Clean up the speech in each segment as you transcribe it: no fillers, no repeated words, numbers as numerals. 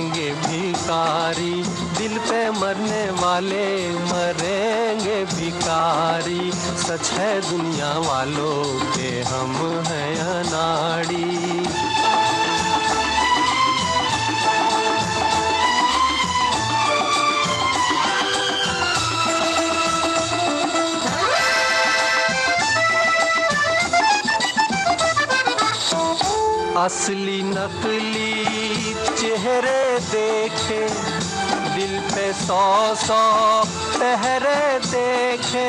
बनेंगे भिखारी, दिल पे मरने वाले मरेंगे भिखारी। सच है दुनिया वालों के हम हैं अनाड़ी। असली नकली चेहरे देखे, दिल पे 100 पहरे देखे।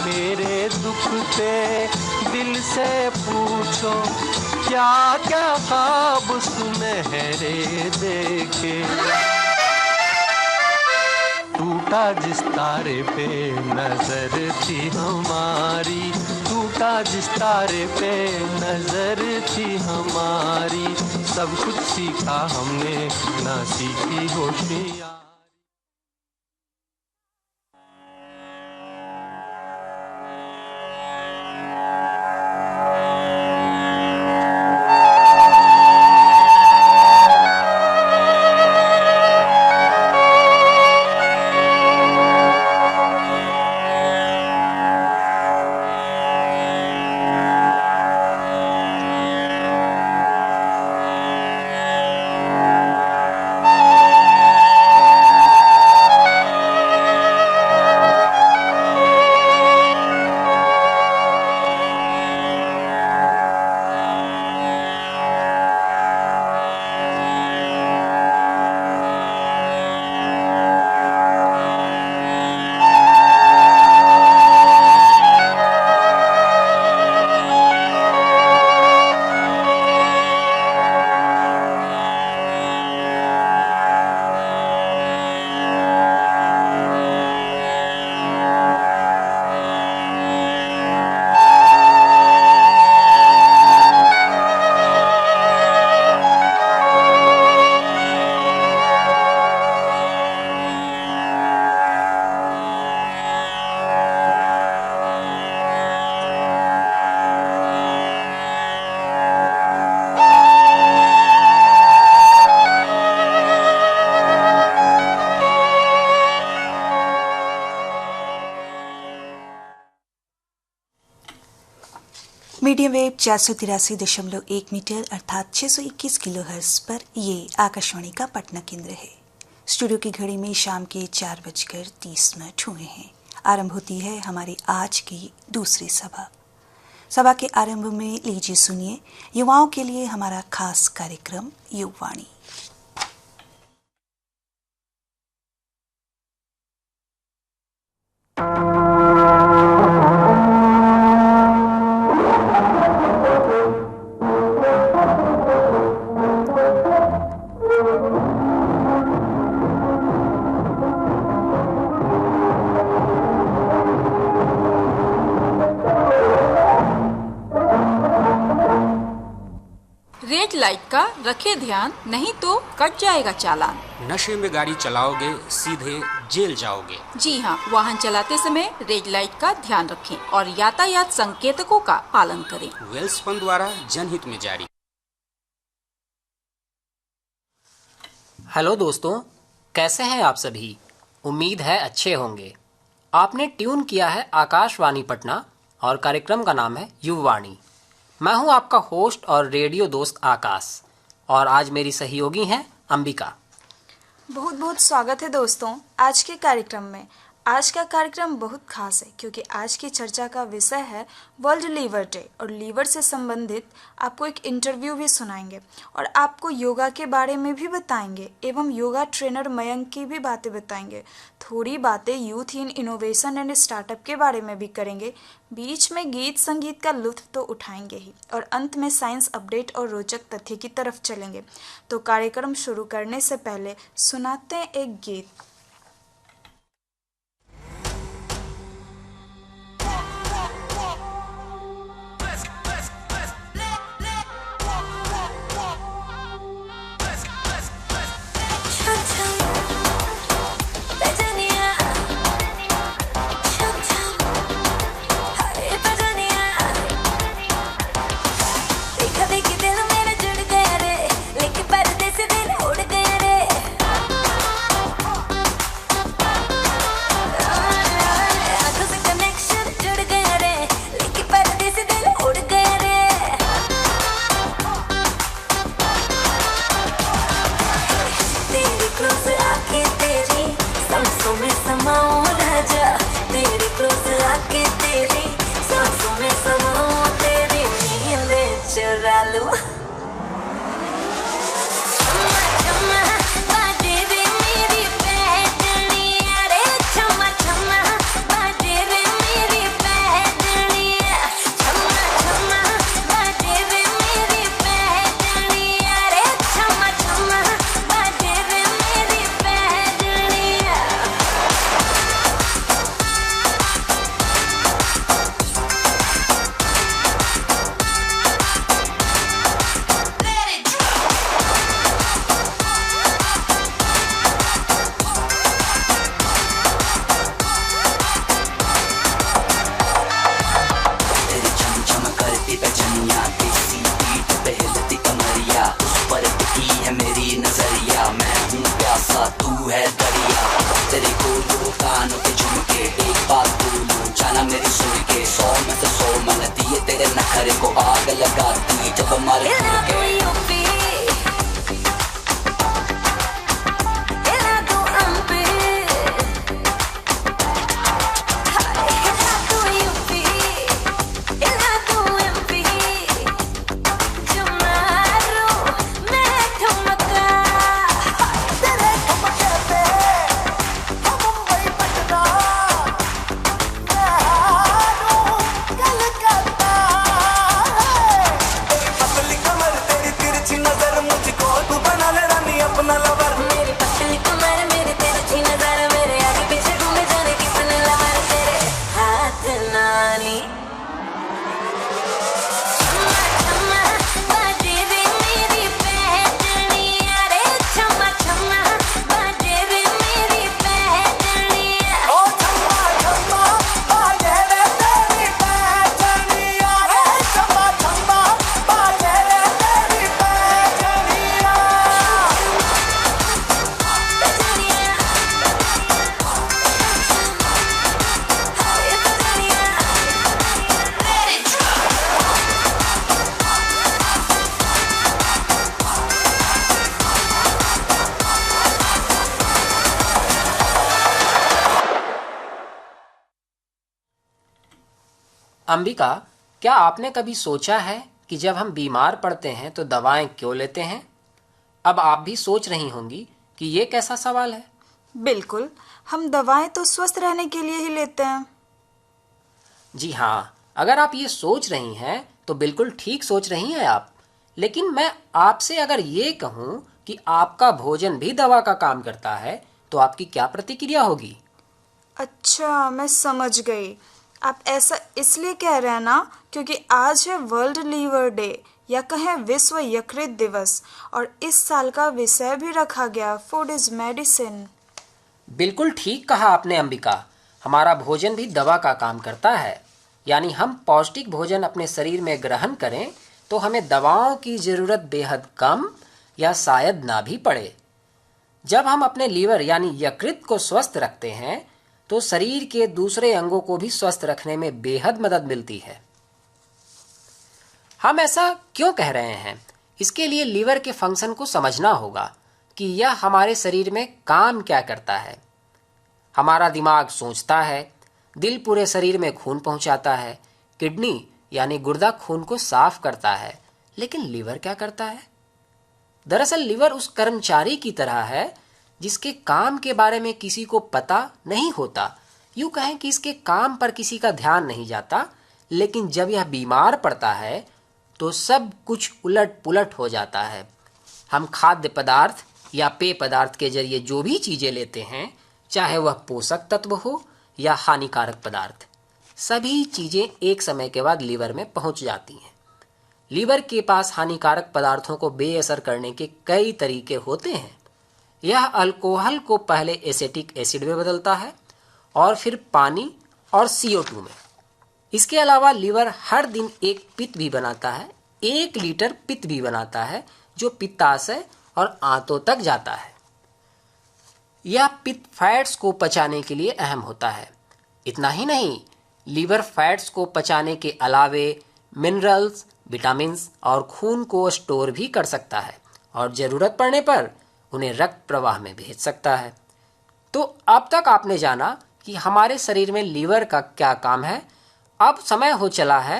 मेरे दुख पे दिल से पूछो, क्या क्या ख्वाब सुनहरे देखे। टूटा जिस तारे पे नजर थी हमारी, टूटा जिस तारे पे नजर थी हमारी। सब कुछ सीखा हमने, ना सीखी होशियारी। मीडियम वेव 483.1 मीटर अर्थात 621 किलोहर्ट्ज पर ये आकाशवाणी का पटना केंद्र है। स्टूडियो की घड़ी में शाम के 4:30 हुए हैं। आरंभ होती है हमारी आज की दूसरी सभा। सभा के आरंभ में लीजिए सुनिए युवाओं के लिए हमारा खास कार्यक्रम युववाणी। रेड लाइट का रखे ध्यान, नहीं तो कट जाएगा चालान। नशे में गाड़ी चलाओगे सीधे जेल जाओगे। जी हाँ, वाहन चलाते समय रेड लाइट का ध्यान रखें और यातायात संकेतकों का पालन करें। वेल्सपन द्वारा जनहित में जारी। हेलो दोस्तों, कैसे हैं आप सभी? उम्मीद है अच्छे होंगे। आपने ट्यून किया है आकाशवाणी पटना और कार्यक्रम का नाम है युववाणी। मैं हूं आपका होस्ट और रेडियो दोस्त आकाश, और आज मेरी सहयोगी हैं अंबिका। बहुत बहुत स्वागत है दोस्तों आज के कार्यक्रम में। आज का कार्यक्रम बहुत खास है क्योंकि आज की चर्चा का विषय है वर्ल्ड लीवर डे, और लीवर से संबंधित आपको एक इंटरव्यू भी सुनाएंगे और आपको योगा के बारे में भी बताएंगे एवं योगा ट्रेनर मयंक की भी बातें बताएंगे। थोड़ी बातें youth in innovation and startup के बारे में भी करेंगे। बीच में गीत संगीत का लुत्फ तो उठाएंगे ही, और अंत में साइंस अपडेट और रोचक तथ्य की तरफ चलेंगे। तो कार्यक्रम शुरू करने से पहले सुनाते हैं एक गीत। जाऊं राजा, तेरे क्लोज आके तेरी सांसों में समाऊं, तेरी नींदें चुरा लूं। अंबिका, क्या आपने कभी सोचा है कि जब हम बीमार पड़ते हैं तो दवाएं क्यों लेते हैं? अब आप भी सोच रही होंगी कि ये कैसा सवाल है। बिल्कुल, हम दवाएं तो स्वस्थ रहने के लिए ही लेते हैं। जी हाँ, अगर आप ये सोच रही हैं तो बिल्कुल ठीक सोच रही हैं आप। लेकिन मैं आपसे अगर ये कहूँ कि आपका भोजन भी दवा का काम करता है तो आपकी क्या प्रतिक्रिया होगी? अच्छा, मैं समझ गई। आप ऐसा इसलिए कह रहे हैं ना क्योंकि आज है वर्ल्ड लीवर डे या कहें विश्व यकृत दिवस, और इस साल का विषय भी रखा गया फूड इज मेडिसिन। बिल्कुल ठीक कहा आपने अंबिका। हमारा भोजन भी दवा का काम करता है, यानी हम पौष्टिक भोजन अपने शरीर में ग्रहण करें तो हमें दवाओं की जरूरत बेहद कम या शायद ना भी पड़े। जब हम अपने लीवर यानी यकृत को स्वस्थ रखते हैं तो शरीर के दूसरे अंगों को भी स्वस्थ रखने में बेहद मदद मिलती है। हम ऐसा क्यों कह रहे हैं? इसके लिए लीवर के फंक्शन को समझना होगा कि यह हमारे शरीर में काम क्या करता है। हमारा दिमाग सोचता है, दिल पूरे शरीर में खून पहुंचाता है, किडनी यानी गुर्दा खून को साफ करता है। लेकिन लीवर क्या करता है? दरअसल लीवर उस कर्मचारी की तरह है जिसके काम के बारे में किसी को पता नहीं होता। यूं कहें कि इसके काम पर किसी का ध्यान नहीं जाता, लेकिन जब यह बीमार पड़ता है तो सब कुछ उलट पुलट हो जाता है। हम खाद्य पदार्थ या पेय पदार्थ के जरिए जो भी चीजें लेते हैं, चाहे वह पोषक तत्व हो या हानिकारक पदार्थ, सभी चीजें एक समय के बाद लीवर में पहुंच जाती हैं। लीवर के पास हानिकारक पदार्थों को बेअसर करने के कई तरीके होते हैं। यह अल्कोहल को पहले एसिटिक एसिड में बदलता है और फिर पानी और CO2 में। इसके अलावा लीवर हर दिन एक पित्त भी बनाता है, 1 लीटर पित्त भी बनाता है, जो पित्ताशय और आंतों तक जाता है। यह पित्त फैट्स को पचाने के लिए अहम होता है। इतना ही नहीं, लीवर फैट्स को पचाने के अलावे मिनरल्स, विटामिन्स और खून को स्टोर भी कर सकता है और जरूरत पड़ने पर उन्हें रक्त प्रवाह में भेज सकता है। तो अब तक आपने जाना कि हमारे शरीर में लीवर का क्या काम है। अब समय हो चला है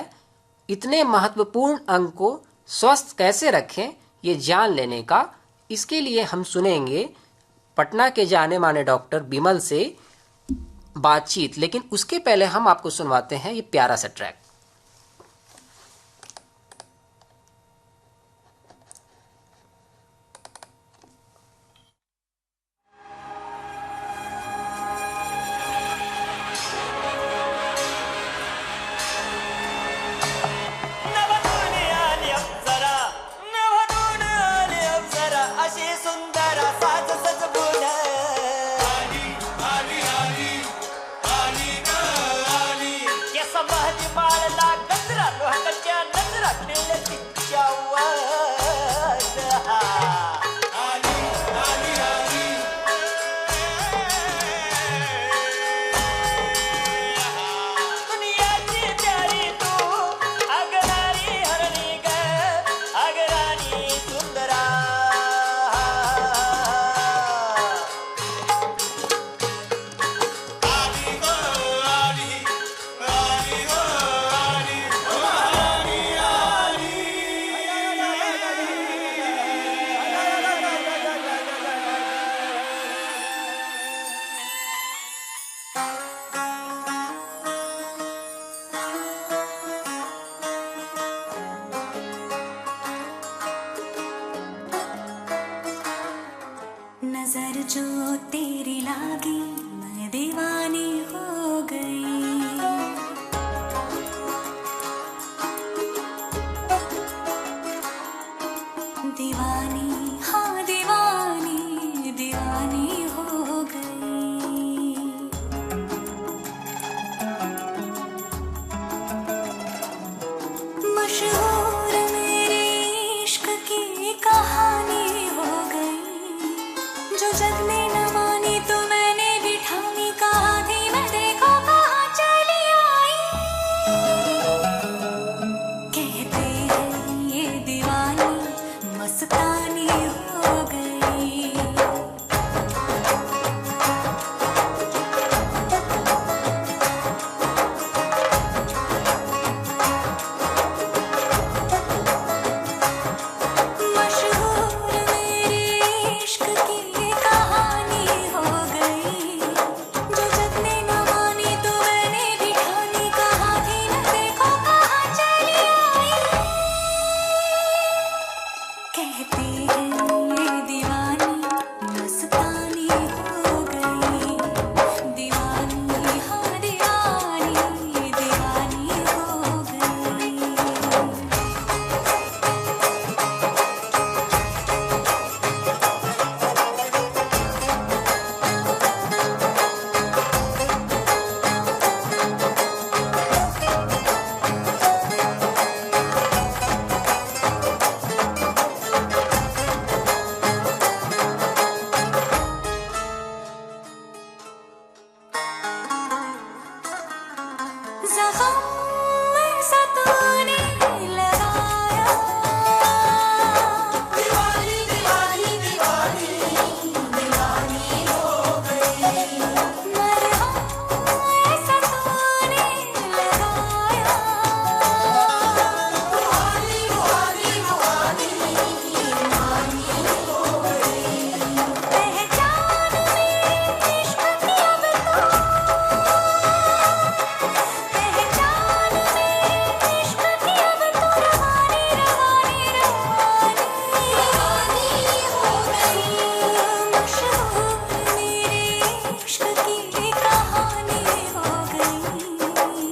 इतने महत्वपूर्ण अंग को स्वस्थ कैसे रखें ये जान लेने का। इसके लिए हम सुनेंगे पटना के जाने माने डॉक्टर बिमल से बातचीत, लेकिन उसके पहले हम आपको सुनवाते हैं ये प्यारा सा ट्रैक। नजर जो तेरी लागी मैं दीवानी हो गई। दीवानी हाँ दीवानी दीवानी हो गई। मशहूर मेरी इश्क की कहानी हो गई। जो जग ने न मानी तो मैंने भी ठानी, कहा थी मैं देखो कहाँ चली आई। कहते हैं ये दीवानी मस्तानी हो गई। मशहूर मेरी इश्क की कहानी हो गई। जो जग ने न मानी तो मैंने भी ठानी, कहा थी न देखो कहाँ चली आई। कहते हैं ये दीवानी मस्तानी हो गई। दीवानी हाँ दीवानी दीवानी हो गई। ज़ख़म ऐसा तूने लगाया। दीवानी दीवानी दीवानी दीवानी हो गई। मरहम ऐसा तूने लगाया। रुहानी रुहानी रुहानी रुहानी हो गई। पहचान मेरी इश्क की अब तो पहचान मेरी इश्क की अब तो रवानी रवानी रवानी हो गई। मशहूर मेरी इश्क की कहानी हो गई।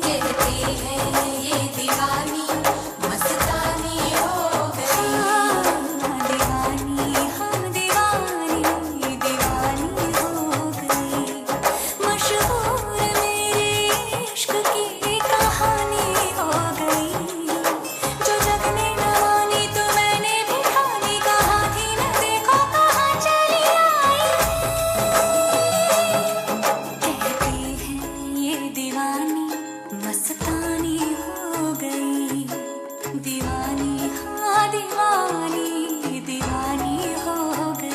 कहते हैं ये दीवानी मस्तानी हो गई। दीवानी हम दीवानी दीवानी हो गई। मशहूर मेरी इश्क की कहानी हो गई। जो जग ने न मानी तो मैंने भी ठानी, कहा थी न देखो कहाँ चली आई। कहते हैं ये दीवानी मस्तानी हो गई। दीवानी हाँ दीवानी दीवानी हो गई।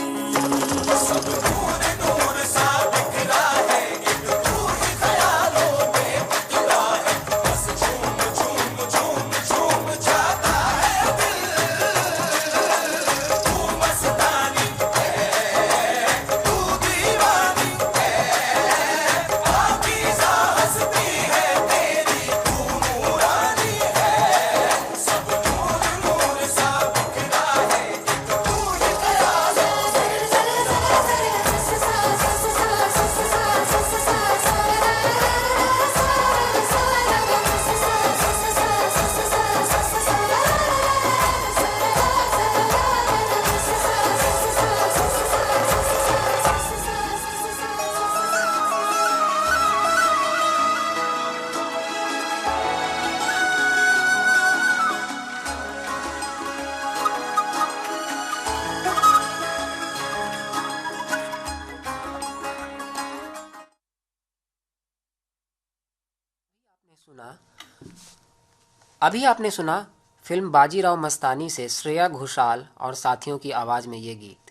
सुना। अभी आपने सुना फिल्म बाजीराव मस्तानी से श्रेया घोषाल और साथियों की आवाज में ये गीत।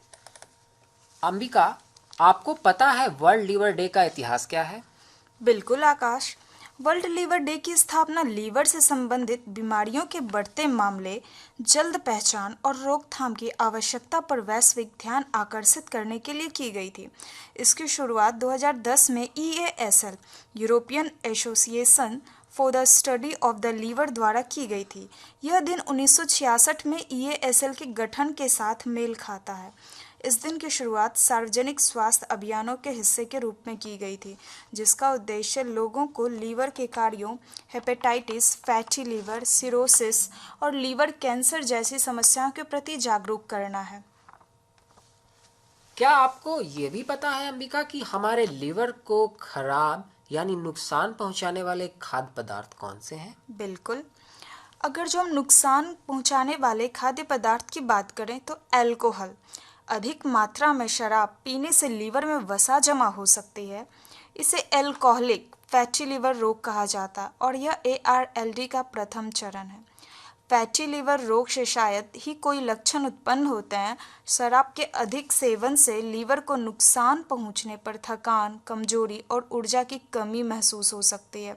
अंबिका, आपको पता है वर्ल्ड लीवर डे का इतिहास क्या है? बिल्कुल आकाश। वर्ल्ड लीवर डे की स्थापना लीवर से संबंधित बीमारियों के बढ़ते मामले, जल्द पहचान और रोकथाम की आवश्यकता पर वैश्विक ध्यान आकर्षित करने के लिए की गई थी। इसकी शुरुआत 2010 में EASL European Association for the study of the liver द्वारा की गई थी। यह दिन 1966 में EASL के गठन के साथ मेल खाता है। इस दिन की शुरुआत सार्वजनिक स्वास्थ्य अभियानों के हिस्से के रूप में की गई थी, जिसका उद्देश्य लोगों को लीवर के कार्यों, हेपेटाइटिस, फैटी लीवर, सिरोसिस और लीवर कैंसर जैसी समस्याओं के प्रति जागरूक करना है। क्या आपको ये भी पता है अंबिका कि हमारे लीवर को खराब यानी नुकसान पहुंचाने वाले खाद्य पदार्थ कौन से हैं? बिल्कुल। अगर जो हम नुकसान पहुंचाने वाले खाद्य पदार्थ की बात करें तो अल्कोहल, अधिक मात्रा में शराब पीने से लीवर में वसा जमा हो सकती है। इसे एल्कोहलिक फैटी लीवर रोग कहा जाता है और यह ARLD का प्रथम चरण है। फैटी लीवर रोग से शायद ही कोई लक्षण उत्पन्न होते हैं। शराब के अधिक सेवन से लीवर को नुकसान पहुंचने पर थकान, कमजोरी और ऊर्जा की कमी महसूस हो सकती है।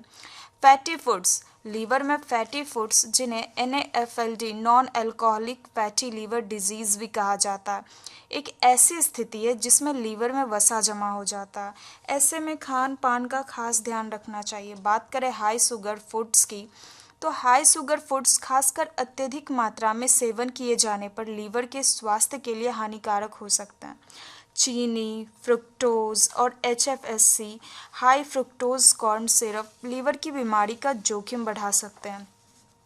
फैटी फूड्स, लीवर में फैटी फूड्स जिन्हें NAFLD non alcoholic fatty liver disease भी कहा जाता है, एक ऐसी स्थिति है जिसमें लीवर में वसा जमा हो जाता है। ऐसे में खान पान का खास ध्यान रखना चाहिए। बात करें हाई शुगर फूड्स की, तो हाई शुगर फूड्स खासकर अत्यधिक मात्रा में सेवन किए जाने पर लीवर के स्वास्थ्य के लिए हानिकारक हो सकते हैं। चीनी, फ्रुक्टोज और HFSC high fructose corn syrup liver की बीमारी का जोखिम बढ़ा सकते हैं।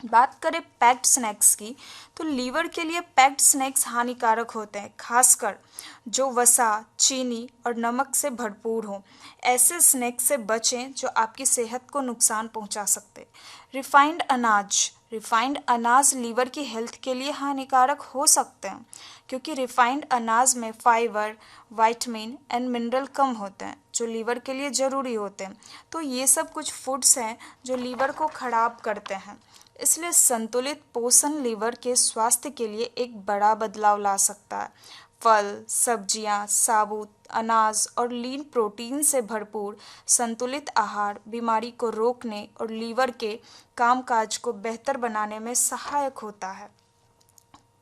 बात करें पैक्ड स्नैक्स की, तो लीवर के लिए पैक्ड स्नैक्स हानिकारक होते हैं, खासकर जो वसा, चीनी और नमक से भरपूर हो। ऐसे स्नैक्स से बचें जो आपकी सेहत को नुकसान पहुंचा सकते। रिफाइंड अनाज लीवर की हेल्थ के लिए हानिकारक हो सकते हैं, क्योंकि रिफाइंड अनाज में फाइबर, विटामिन एंड मिनरल कम होते हैं जो लीवर के लिए ज़रूरी होते हैं। तो ये सब कुछ फूड्स हैं जो लीवर को खराब करते हैं। इसलिए संतुलित पोषण लीवर के स्वास्थ्य के लिए एक बड़ा बदलाव ला सकता है। फल, सब्जियां, साबुत अनाज और लीन प्रोटीन से भरपूर संतुलित आहार बीमारी को रोकने और लीवर के कामकाज को बेहतर बनाने में सहायक होता है।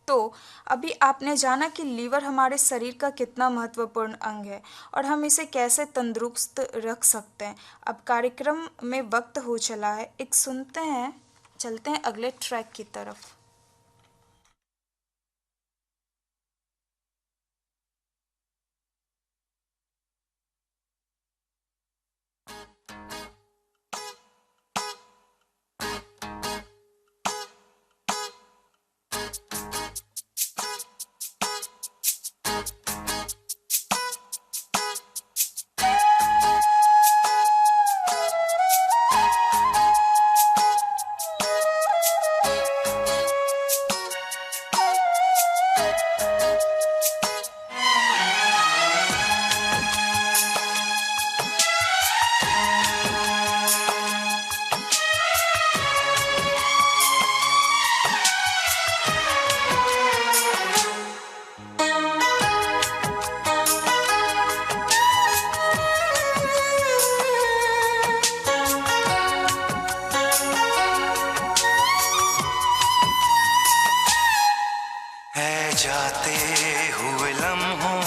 तो अभी आपने जाना कि लीवर हमारे शरीर का कितना महत्वपूर्ण अंग है और हम इसे कैसे तंदुरुस्त रख सकते हैं। अब कार्यक्रम में वक्त हो चला है, एक सुनते हैं, चलते हैं अगले ट्रैक की तरफ। जाते हुए लम्हों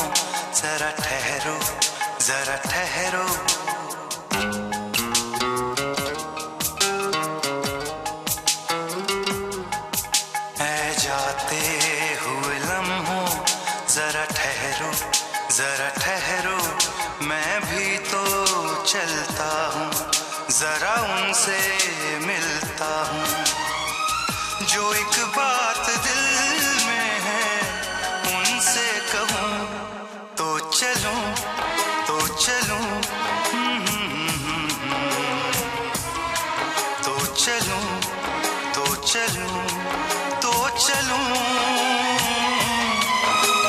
जरा ठहरो, जरा ठहरो। ऐ जाते हुए लम्हों जरा ठहरो, जरा ठहरो। मैं भी तो चलता हूँ, जरा उनसे मिलता हूँ। जो एक बात दिल में है उनसे कहूँ तो चलूँ, तो चलूँ, तो चलूँ, तो चलूँ, तो चलूँ,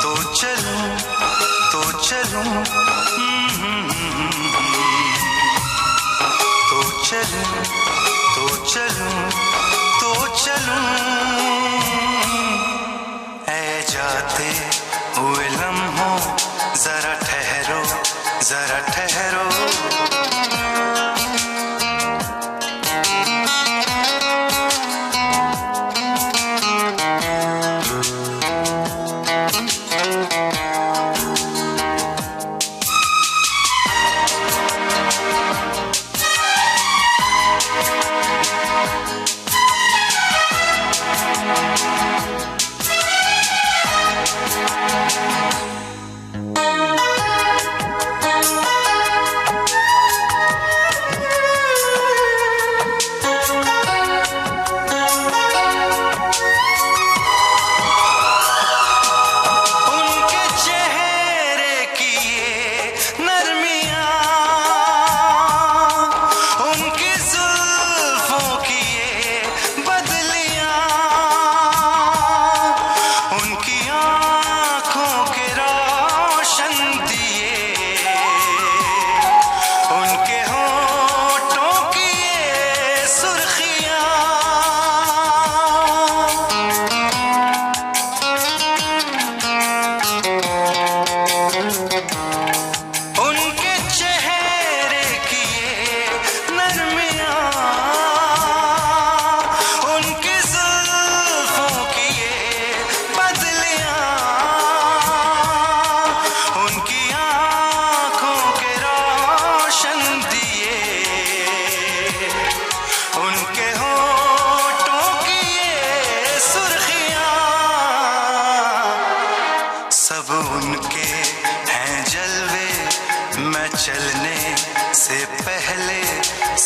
तो चलूँ, तो चलूँ, तो चलूँ, तो चलूं तो चलूं ऐ जाते हुए लम्हों जरा ठहरो जरा ठहरो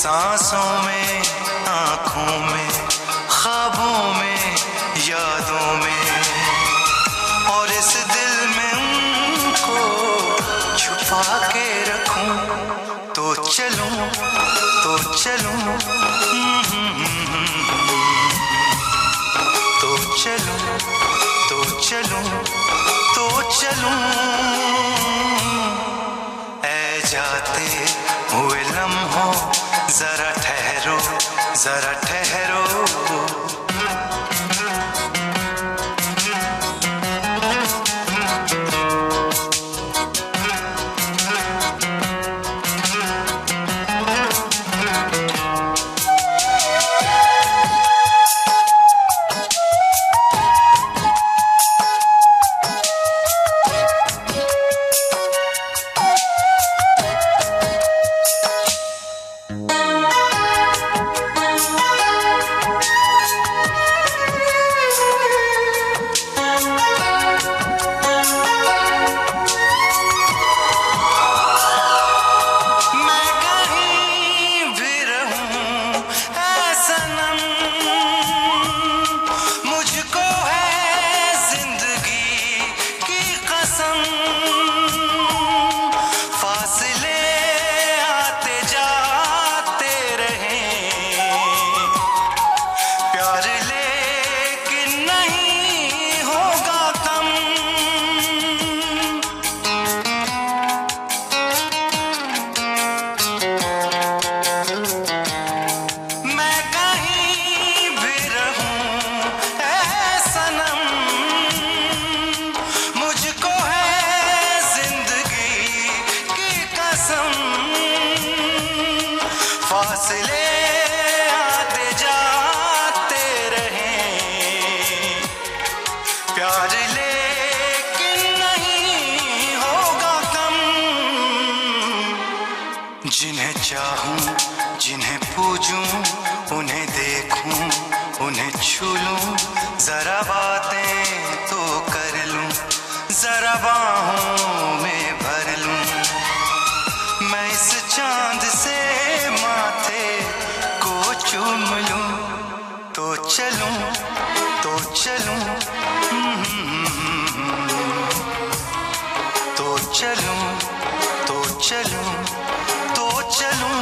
सांसों में आँखों में ख्वाबों में यादों में और इस दिल में उनको छुपा के रखूं तो चलूं तो चलूं तो चलूं तो चलूं तो चलूं ऐ जाते हुए लम्हों जरा ठहरो जरा ठहरो फासले आते जाते रहें प्यार लेकिन नहीं होगा कम जिन्हें चाहूं जिन्हें पूजूं उन्हें देखूं उन्हें छू लूं जरा बातें तो कर लूं जरा बाहों में भर लूं मैं इस चांद से माथे को चूम लूं तो चलूं तो चलूं तो चलूं तो चलूं तो चलूं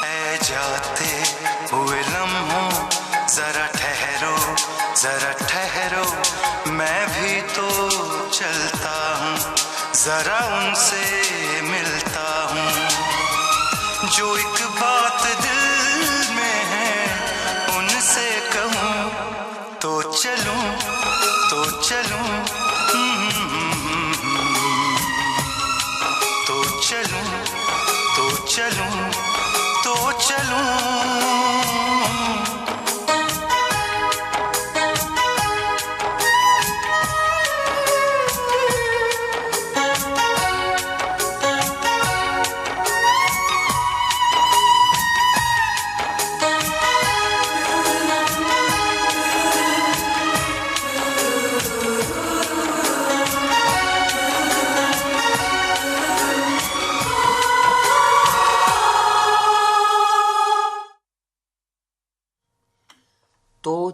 ऐ जाते हुए लम्हों जरा ठहरो मैं भी तो चलता हूँ जरा उनसे मिलता हूँ जो एक बात दिल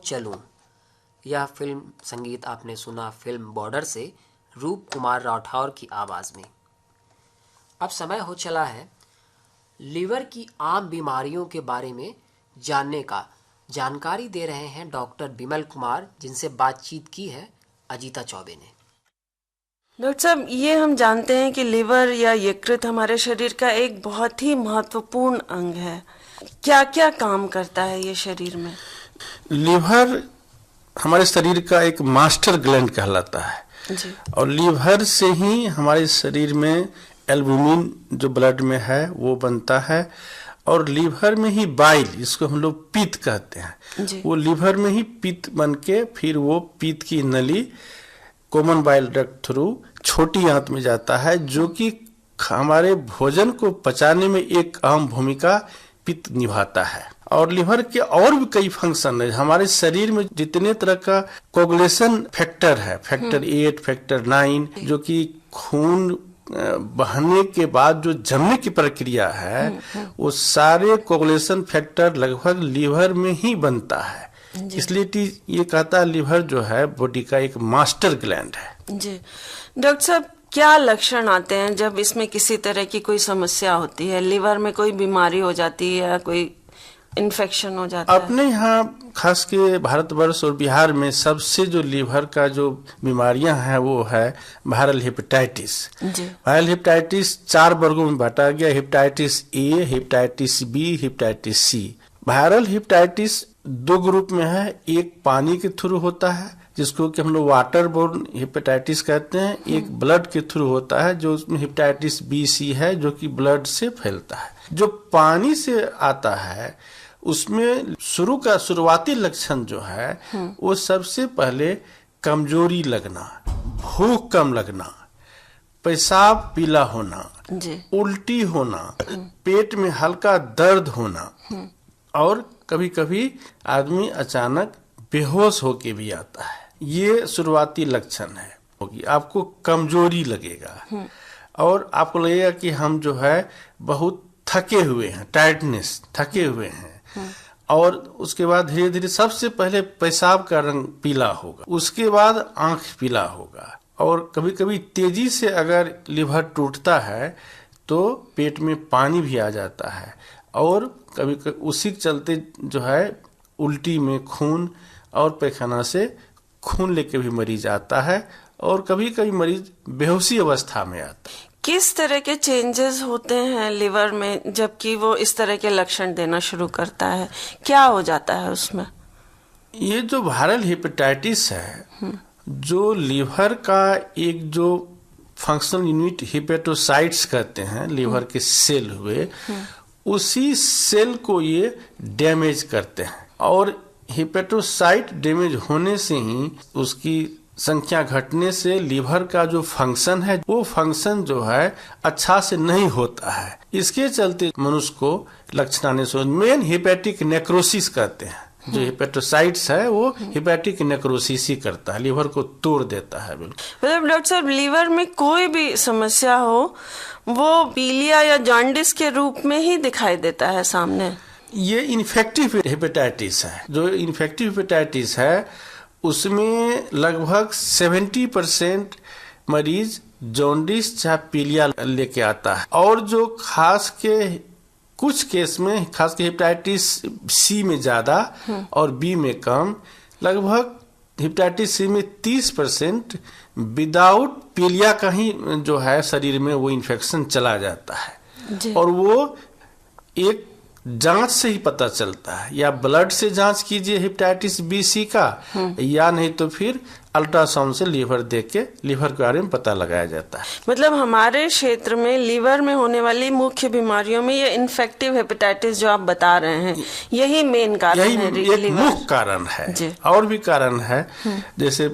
चलूं। यह फिल्म संगीत आपने सुना फिल्म बॉर्डर से रूप कुमार राठौर की आवाज़ में। अब समय हो चला है लीवर की आम बीमारियों के बारे में जानने का। जानकारी दे रहे हैं डॉक्टर बिमल कुमार, जिनसे बातचीत की है अजीता चौबे ने। डॉक्टर साहब, ये हम जानते हैं कि लीवर या यकृत हमारे शरीर का एक बहुत ही महत्वपूर्ण अंग है। क्या क्या काम करता है ये शरीर में? लीवर हमारे शरीर का एक मास्टर ग्लैंड कहलाता है जी। और लीवर से ही हमारे शरीर में एल्बुमिन जो ब्लड में है वो बनता है, और लीवर में ही बाइल, जिसको हम लोग पित्त कहते हैं जी। वो लीवर में ही पित्त बन के फिर वो पित्त की नली कॉमन बाइल डक्ट थ्रू छोटी आंत में जाता है, जो कि हमारे भोजन को पचाने में एक अहम भूमिका पित्त निभाता है। और लीवर के और भी कई फंक्शन है। हमारे शरीर में जितने तरह का कोगुलेशन फैक्टर है, फैक्टर 8, फैक्टर 9, जो कि खून बहने के बाद जो जमने की प्रक्रिया है, वो सारे कोगुलेशन फैक्टर लगभग लीवर में ही बनता है। इसलिए ये कहता है लीवर जो है बॉडी का एक मास्टर ग्लैंड है। जी डॉक्टर साहब, क्या लक्षण आते हैं जब इसमें किसी तरह की कोई समस्या होती है? लीवर में कोई बीमारी हो जाती है या कोई इन्फेक्शन हो जाता है? अपने यहाँ खास के भारतवर्ष और बिहार में सबसे जो लीवर का जो बीमारियां हैं वो है वायरल हेपेटाइटिस। वायरल हेपेटाइटिस 4 वर्गों में बांटा गया: hepatitis A, hepatitis B, hepatitis C. Viral hepatitis 2 group में है। एक पानी के थ्रू होता है, जिसको कि हम लोग वाटर बोर्न हेपेटाइटिस कहते हैं। एक ब्लड के थ्रू होता है, जो उसमें हेपेटाइटिस बी सी है, जो कि ब्लड से फैलता है। जो पानी से आता है उसमें शुरुआती लक्षण जो है वो सबसे पहले कमजोरी लगना, भूख कम लगना, पेशाब पीला होना, उल्टी होना, पेट में हल्का दर्द होना, और कभी कभी आदमी अचानक बेहोश होके भी आता है। ये शुरुआती लक्षण है। होगी आपको कमजोरी लगेगा और आपको लगेगा कि हम जो है बहुत थके हुए हैं, टायर्डनेस, थके हुए हैं। और उसके बाद धीरे धीरे सबसे पहले पेशाब का रंग पीला होगा, उसके बाद आंख पीला होगा, और कभी कभी तेजी से अगर लिवर टूटता है तो पेट में पानी भी आ जाता है, और कभी कभी उसी के चलते जो है उल्टी में खून और पैखाना से खून लेके भी मरीज आता है, और कभी कभी मरीज बेहोशी अवस्था में आता है। किस तरह के चेंजेस होते हैं लिवर में जबकि वो इस तरह के लक्षण देना शुरू करता है? क्या हो जाता है उसमें? ये जो वायरल हेपेटाइटिस है, जो लिवर का एक जो फंक्शनल यूनिट हेपेटोसाइट्स कहते हैं, लिवर के सेल हुए, उसी सेल को ये डैमेज करते हैं, और हेपेटोसाइट डैमेज होने से ही उसकी संख्या घटने से लिवर का जो फंक्शन है वो फंक्शन जो है अच्छा से नहीं होता है। इसके चलते मनुष्य को लक्षण आने से मेन हेपेटिक नेक्रोसिस कहते हैं। जो हेपेटोसाइट्स है वो हेपेटिक नेक्रोसिस ही करता है, लिवर को तोड़ देता है। बिल्कुल। मतलब डॉक्टर साहब, लिवर में कोई भी समस्या हो वो पीलिया या जॉन्डिस के रूप में ही दिखाई देता है सामने? ये इन्फेक्टिव हेपेटाइटिस है। जो इन्फेक्टिव हेपेटाइटिस है उसमें लगभग 70% मरीज जॉन्डिस या पीलिया लेके आता है, और जो खास के कुछ केस में खास के हेपेटाइटिस सी में ज्यादा और बी में कम, लगभग हेपेटाइटिस सी में 30% विदाउट पीलिया का ही जो है शरीर में वो इन्फेक्शन चला जाता है, और वो एक जांच से ही पता चलता है। या ब्लड से जांच कीजिए हेपेटाइटिस बी सी का, या नहीं तो फिर अल्ट्रासाउंड से लीवर देख के लीवर के बारे में पता लगाया जाता है। मतलब हमारे क्षेत्र में लीवर में होने वाली मुख्य बीमारियों में ये इन्फेक्टिव हेपेटाइटिस जो आप बता रहे हैं, यही मेन कारण है। यही एक मुख्य कारण है। और भी कारण है, जैसे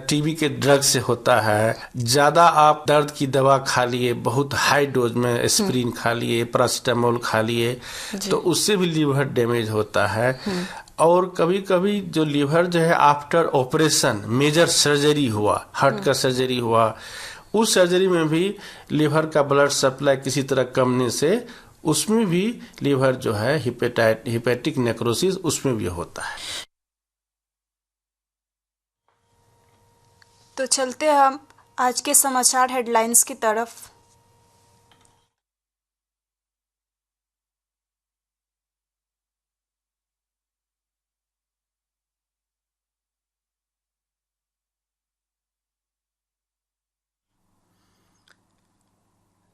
टीबी के ड्रग से होता है, ज्यादा आप दर्द की दवा खा लिए, बहुत हाई डोज में एस्पिरिन खा लिए, पैरासिटामोल खा लिए, तो उससे भी लीवर डैमेज होता है। और कभी कभी जो लीवर जो है आफ्टर ऑपरेशन मेजर सर्जरी हुआ, हार्ट का सर्जरी हुआ, उस सर्जरी में भी लीवर का ब्लड सप्लाई किसी तरह कमने से उसमें भी लीवर जो है हेपेटिक नेक्रोसिस उसमें भी होता है। तो चलते हैं हम आज के समाचार हेडलाइंस की तरफ।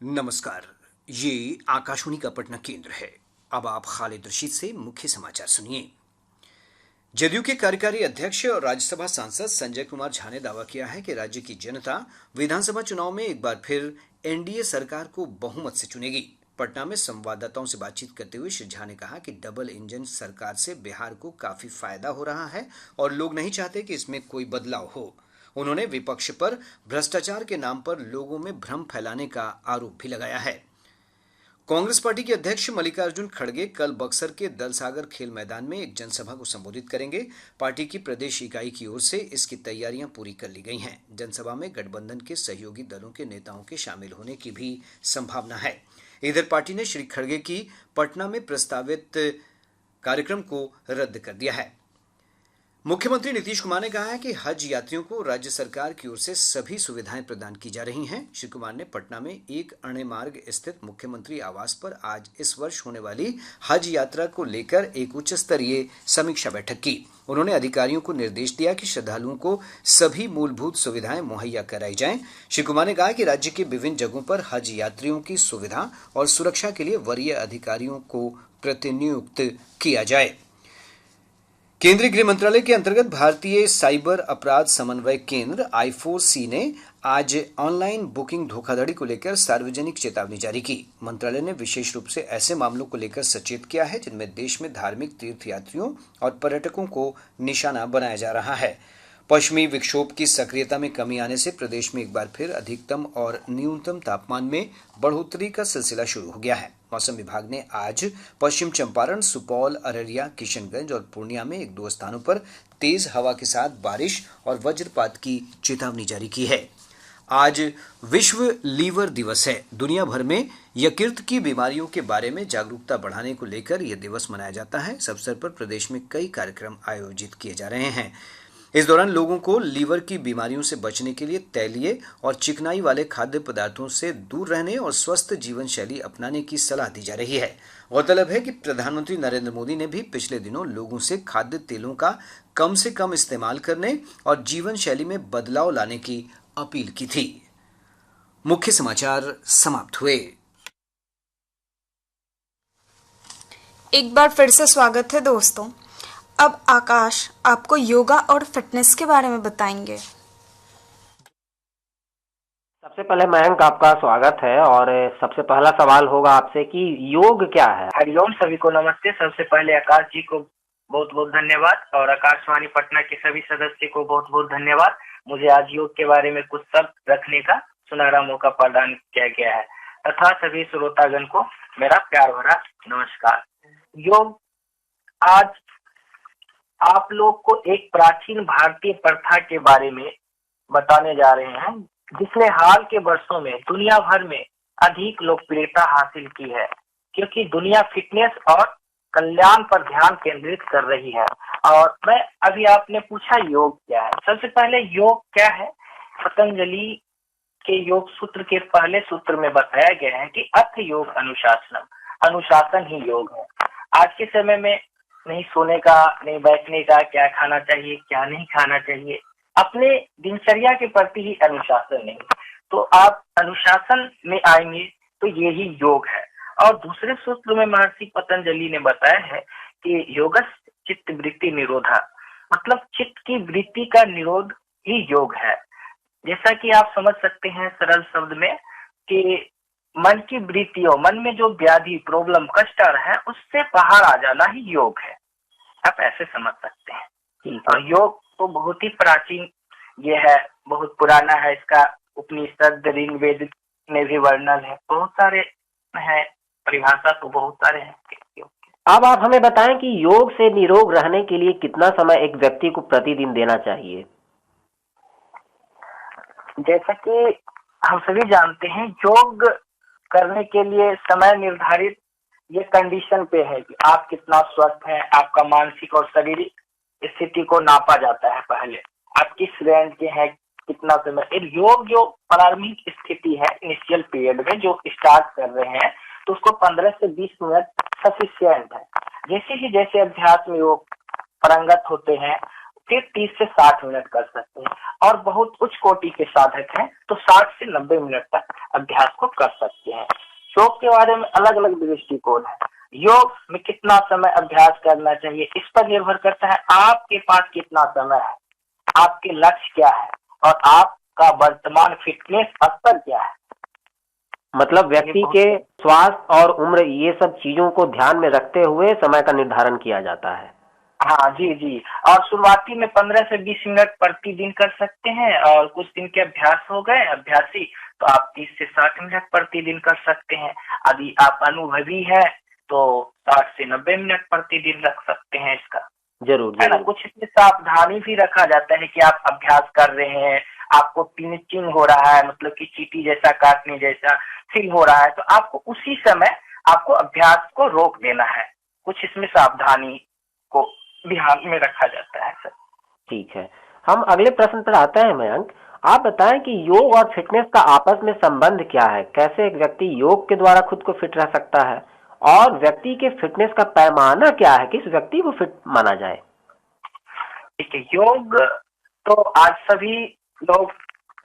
नमस्कार, ये आकाशवाणी का पटना केंद्र है। अब आप खालिद रशीद से मुख्य समाचार सुनिए। जदयू के कार्यकारी अध्यक्ष और राज्यसभा सांसद संजय कुमार झा ने दावा किया है कि राज्य की जनता विधानसभा चुनाव में एक बार फिर एनडीए सरकार को बहुमत से चुनेगी। पटना में संवाददाताओं से बातचीत करते हुए श्री झा ने कहा कि डबल इंजन सरकार से बिहार को काफी फायदा हो रहा है और लोग नहीं चाहते कि इसमें कोई बदलाव हो। उन्होंने विपक्ष पर भ्रष्टाचार के नाम पर लोगों में भ्रम फैलाने का आरोप भी लगाया है। कांग्रेस पार्टी के अध्यक्ष मल्लिकार्जुन खड़गे कल बक्सर के दलसागर खेल मैदान में एक जनसभा को संबोधित करेंगे। पार्टी की प्रदेश इकाई की ओर से इसकी तैयारियां पूरी कर ली गई हैं। जनसभा में गठबंधन के सहयोगी दलों के नेताओं के शामिल होने की भी संभावना है। इधर पार्टी ने श्री खड़गे की पटना में प्रस्तावित कार्यक्रम को रद्द कर दिया है। मुख्यमंत्री नीतीश कुमार ने कहा है कि हज यात्रियों को राज्य सरकार की ओर से सभी सुविधाएं प्रदान की जा रही हैं। श्री कुमार ने पटना में एक अणे मार्ग स्थित मुख्यमंत्री आवास पर आज इस वर्ष होने वाली हज यात्रा को लेकर एक उच्च स्तरीय समीक्षा बैठक की। उन्होंने अधिकारियों को निर्देश दिया कि श्रद्धालुओं को सभी मूलभूत सुविधाएं मुहैया कराई जाएं। श्री कुमार ने कहा कि राज्य के विभिन्न जगहों पर हज यात्रियों की सुविधा और सुरक्षा के लिए वरीय अधिकारियों को प्रतिनियुक्त किया जाए। केंद्रीय गृह मंत्रालय के अंतर्गत भारतीय साइबर अपराध समन्वय केंद्र I4C ने आज ऑनलाइन बुकिंग धोखाधड़ी को लेकर सार्वजनिक चेतावनी जारी की। मंत्रालय ने विशेष रूप से ऐसे मामलों को लेकर सचेत किया है जिनमें देश में धार्मिक तीर्थयात्रियों और पर्यटकों को निशाना बनाया जा रहा है। पश्चिमी विक्षोभ की सक्रियता में कमी आने से प्रदेश में एक बार फिर अधिकतम और न्यूनतम तापमान में बढ़ोतरी का सिलसिला शुरू हो गया है। मौसम विभाग ने आज पश्चिम चंपारण, सुपौल, अररिया, किशनगंज और पूर्णिया में एक दो स्थानों पर तेज हवा के साथ बारिश और वज्रपात की चेतावनी जारी की है। आज विश्व लीवर दिवस है। दुनिया भर में यकृत की बीमारियों के बारे में जागरूकता बढ़ाने को लेकर यह दिवस मनाया जाता है। इस अवसर पर प्रदेश में कई कार्यक्रम आयोजित किए जा रहे हैं। इस दौरान लोगों को लीवर की बीमारियों से बचने के लिए तैलीय और चिकनाई वाले खाद्य पदार्थों से दूर रहने और स्वस्थ जीवन शैली अपनाने की सलाह दी जा रही है। गौरतलब है कि प्रधानमंत्री नरेंद्र मोदी ने भी पिछले दिनों लोगों से खाद्य तेलों का कम से कम इस्तेमाल करने और जीवन शैली में बदलाव लाने की अपील की थी। मुख्य समाचार समाप्त हुए। एक बार फिर से स्वागत है दोस्तों। अब आकाश आपको योगा और फिटनेस के बारे में बताएंगे। सबसे पहले मयंक आपका स्वागत है और सबसे पहला सवाल होगा आपसे कि योग क्या है। हरिओम, सभी को नमस्ते। सबसे पहले आकाश जी को बहुत बहुत धन्यवाद और आकाशवाणी पटना के सभी सदस्य को बहुत बहुत धन्यवाद। मुझे आज योग के बारे में कुछ शब्द रखने का सुनहरा मौका प्रदान किया गया है तथा सभी श्रोतागण को मेरा प्यार भरा नमस्कार। योग आज आप लोग को एक प्राचीन भारतीय प्रथा के बारे में बताने जा रहे हैं जिसने हाल के वर्षों में दुनिया भर में अधिक लोकप्रियता हासिल की है, क्योंकि दुनिया फिटनेस और कल्याण पर ध्यान केंद्रित कर रही है। और मैं अभी आपने पूछा योग क्या है। सबसे पहले योग क्या है, पतंजलि के योग सूत्र के पहले सूत्र में बताया गया है कि अर्थ योग अनुशासनम, अनुशासन ही योग है। आज के समय में नहीं सोने का, नहीं बैठने का, क्या खाना चाहिए क्या नहीं खाना चाहिए, अपने दिनचर्या के प्रति ही अनुशासन नहीं। तो आप अनुशासन में आएंगे तो ये ही योग है। और दूसरे सूत्र में महर्षि पतंजलि ने बताया है कि योगस चित्त वृत्ति निरोधा, मतलब चित्त की वृत्ति का निरोध ही योग है। जैसा कि आप समझ सकते हैं सरल शब्द में कि मन की वृत्तियों, मन में जो व्याधि, प्रॉब्लम, कष्ट आ रहा है उससे बाहर आ जाना ही योग है। आप ऐसे समझ सकते हैं। और योग तो बहुत ही प्राचीन ये है, बहुत पुराना है। इसका उपनिषद, ऋग्वेद में भी वर्णन है, बहुत सारे है, परिभाषा तो बहुत सारे हैं। अब आप हमें बताएं कि योग से निरोग रहने के लिए कितना समय एक व्यक्ति को प्रतिदिन देना चाहिए। जैसा कि हम सभी जानते हैं, योग करने के लिए समय निर्धारित ये कंडीशन पे है कि आप कितना स्वस्थ हैं, आपका मानसिक और शारीरिक स्थिति को नापा जाता है। पहले आप किस रेंज के हैं, कितना समय, योग जो प्रारंभिक स्थिति है इनिशियल पीरियड में जो स्टार्ट कर रहे हैं तो उसको 15 से 20 मिनट सफिशिएंट है। जैसे अभ्यास में वो पारंगत होते हैं फिर 30 से 60 मिनट कर सकते हैं, और बहुत उच्च कोटि के साधक हैं तो 60 से 90 मिनट तक अभ्यास को कर सकते हैं। योग के बारे में अलग अलग दृष्टिकोण है। योग में कितना समय अभ्यास करना चाहिए इस पर निर्भर करता है आपके पास कितना समय है, आपके लक्ष्य क्या है और आपका वर्तमान फिटनेस स्तर क्या है। मतलब व्यक्ति के स्वास्थ्य और उम्र ये सब चीजों को ध्यान में रखते हुए समय का निर्धारण किया जाता है। हाँ जी, और शुरुआती में 15 से 20 मिनट प्रतिदिन कर सकते हैं, और कुछ दिन के अभ्यास हो गए अभ्यासी तो आप 30 से 60 मिनट प्रतिदिन कर सकते हैं। यदि आप अनुभवी है तो 60 से 90 मिनट प्रतिदिन रख सकते हैं इसका। जरूर है ना। कुछ इसमें सावधानी भी रखा जाता है कि आप अभ्यास कर रहे हैं, आपको पिंचिंग हो रहा है, मतलब कि चींटी जैसा काटने जैसा फील हो रहा है, तो आपको उसी समय आपको अभ्यास को रोक देना है। कुछ इसमें सावधानी को ध्यान में रखा जाता है सर। ठीक है, हम अगले प्रश्न पर आते हैं। मयंक, आप बताएं कि योग और फिटनेस का आपस में संबंध क्या है? कैसे एक व्यक्ति योग के द्वारा खुद को फिट रह सकता है, और व्यक्ति के फिटनेस का पैमाना क्या है, किस व्यक्ति को फिट माना जाए? ठीक है, योग तो आज सभी लोग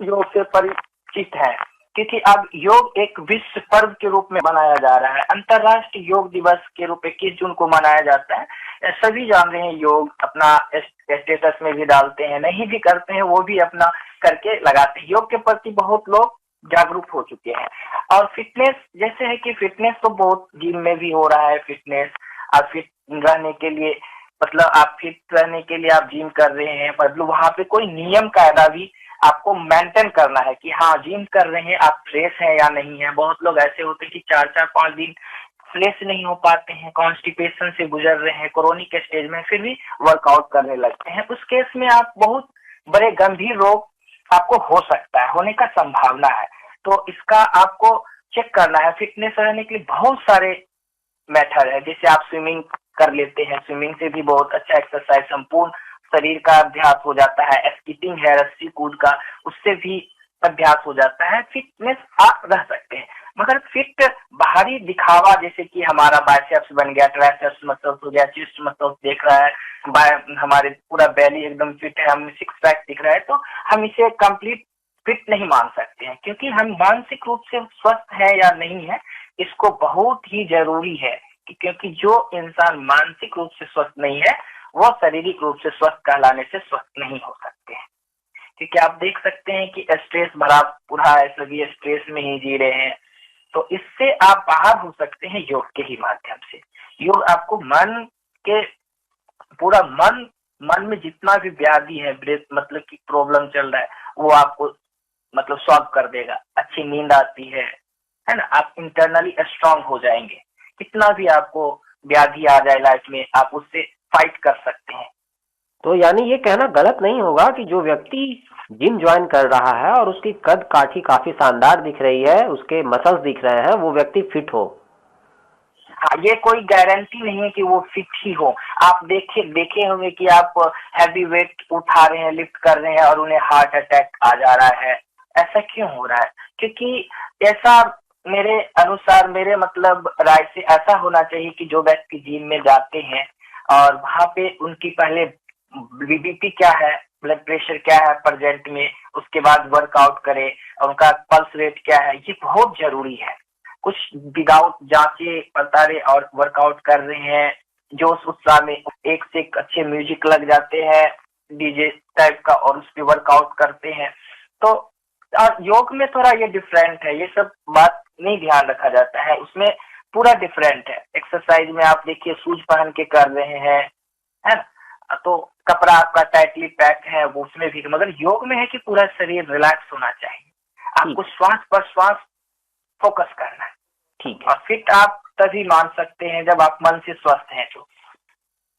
योग से परिचित हैं, क्योंकि अब योग एक विश्व पर्व के रूप में मनाया जा रहा है। अंतर्राष्ट्रीय योग दिवस के रूप में 21 जून को मनाया जाता है। सभी जान रहे हैं, योग अपना स्टेटस में भी डालते हैं, नहीं भी करते हैं वो भी अपना करके लगाते हैं। योग के प्रति बहुत लोग जागरूक हो चुके हैं। और फिटनेस जैसे है कि फिटनेस तो बहुत जिम में भी हो रहा है। फिटनेस आप फिट रहने के लिए, मतलब आप फिट रहने के लिए आप जिम कर रहे हैं, मतलब वहां पे कोई नियम कायदा भी आपको मेंटेन करना है कि हाँ जिम कर रहे हैं आप फ्रेश हैं या नहीं है। बहुत लोग ऐसे होते हैं कि 4-5 दिन फ्रेश नहीं हो पाते हैं, कॉन्स्टिपेशन से गुजर रहे हैं, क्रोनिक स्टेज में, फिर भी वर्कआउट करने लगते हैं। उस केस में आप बहुत बड़े गंभीर रोग आपको हो सकता है, होने का संभावना है। तो इसका आपको चेक करना है। फिटनेस रहने के लिए बहुत सारे मेथड है। जैसे आप स्विमिंग कर लेते हैं, स्विमिंग से भी बहुत अच्छा एक्सरसाइज, संपूर्ण शरीर का अभ्यास हो जाता है। स्कीटिंग है, रस्सी कूद का, उससे भी अभ्यास हो जाता है। फिटनेस आप रह सकते हैं, मगर फिट बाहरी दिखावा जैसे कि हमारा बाइसेप्स बन गया, ट्राइसेप्स मसल्स हो गया, चेस्ट मसल्स देख रहा है, हमारे पूरा बेली एकदम फिट है, हम 6 पैक दिख रहा है, तो हम इसे कंप्लीट फिट नहीं मान सकते हैं। क्योंकि हम मानसिक रूप से स्वस्थ है या नहीं है, इसको बहुत ही जरूरी है। क्योंकि जो इंसान मानसिक रूप से स्वस्थ नहीं है वो शारीरिक रूप से स्वस्थ कहलाने से स्वस्थ नहीं हो सकते हैं। क्योंकि आप देख सकते हैं कि स्ट्रेस भरा पूरा है, सभी स्ट्रेस में ही जी रहे हैं। तो इससे आप बाहर हो सकते हैं योग के ही माध्यम से। योग आपको मन के पूरा मन में जितना भी व्याधि है, मतलब कि प्रॉब्लम चल रहा है, वो आपको मतलब सॉल्व कर देगा। अच्छी नींद आती है ना, आप इंटरनली स्ट्रांग हो जाएंगे। कितना भी आपको व्याधि आ जाए लाइफ में, आप उससे फाइट कर सकते हैं। तो यानी ये कहना गलत नहीं होगा कि जो व्यक्ति जिम ज्वाइन कर रहा है और उसकी कद काठी काफी शानदार दिख रही है, उसके मसल्स दिख रहे हैं, वो व्यक्ति फिट हो। हाँ, ये कोई गारंटी नहीं है कि वो फिट ही हो। आप देखे होंगे कि आप हैवी वेट उठा रहे हैं, लिफ्ट कर रहे हैं और उन्हें हार्ट अटैक आ जा रहा है। ऐसा क्यों हो रहा है? क्योंकि ऐसा मेरे अनुसार, मेरे मतलब राय से ऐसा होना चाहिए कि जो व्यक्ति जिम में जाते हैं और वहां पे उनकी पहले बीपी क्या है, ब्लड प्रेशर क्या है प्रेजेंट में, उसके बाद वर्कआउट करे, और उनका पल्स रेट क्या है, ये बहुत जरूरी है। कुछ विदाउट जांचे पड़ताले और वर्कआउट कर रहे हैं, जोश उत्साह में एक से एक अच्छे म्यूजिक लग जाते हैं डीजे टाइप का, और उस पर वर्कआउट करते हैं। तो और योग में थोड़ा ये डिफरेंट है, ये सब बात नहीं ध्यान रखा जाता है, उसमें पूरा डिफरेंट है। एक्सरसाइज में आप देखिए शूज पहन के कर रहे हैं, है ना, तो कपड़ा आपका टाइटली पैक है वो उसमें भी, मगर योग में है कि पूरा शरीर रिलैक्स होना चाहिए। आपको श्वास पर श्वास फोकस करना है। ठीक है। और फिट आप तभी मान सकते हैं जब आप मन से स्वस्थ हैं तो।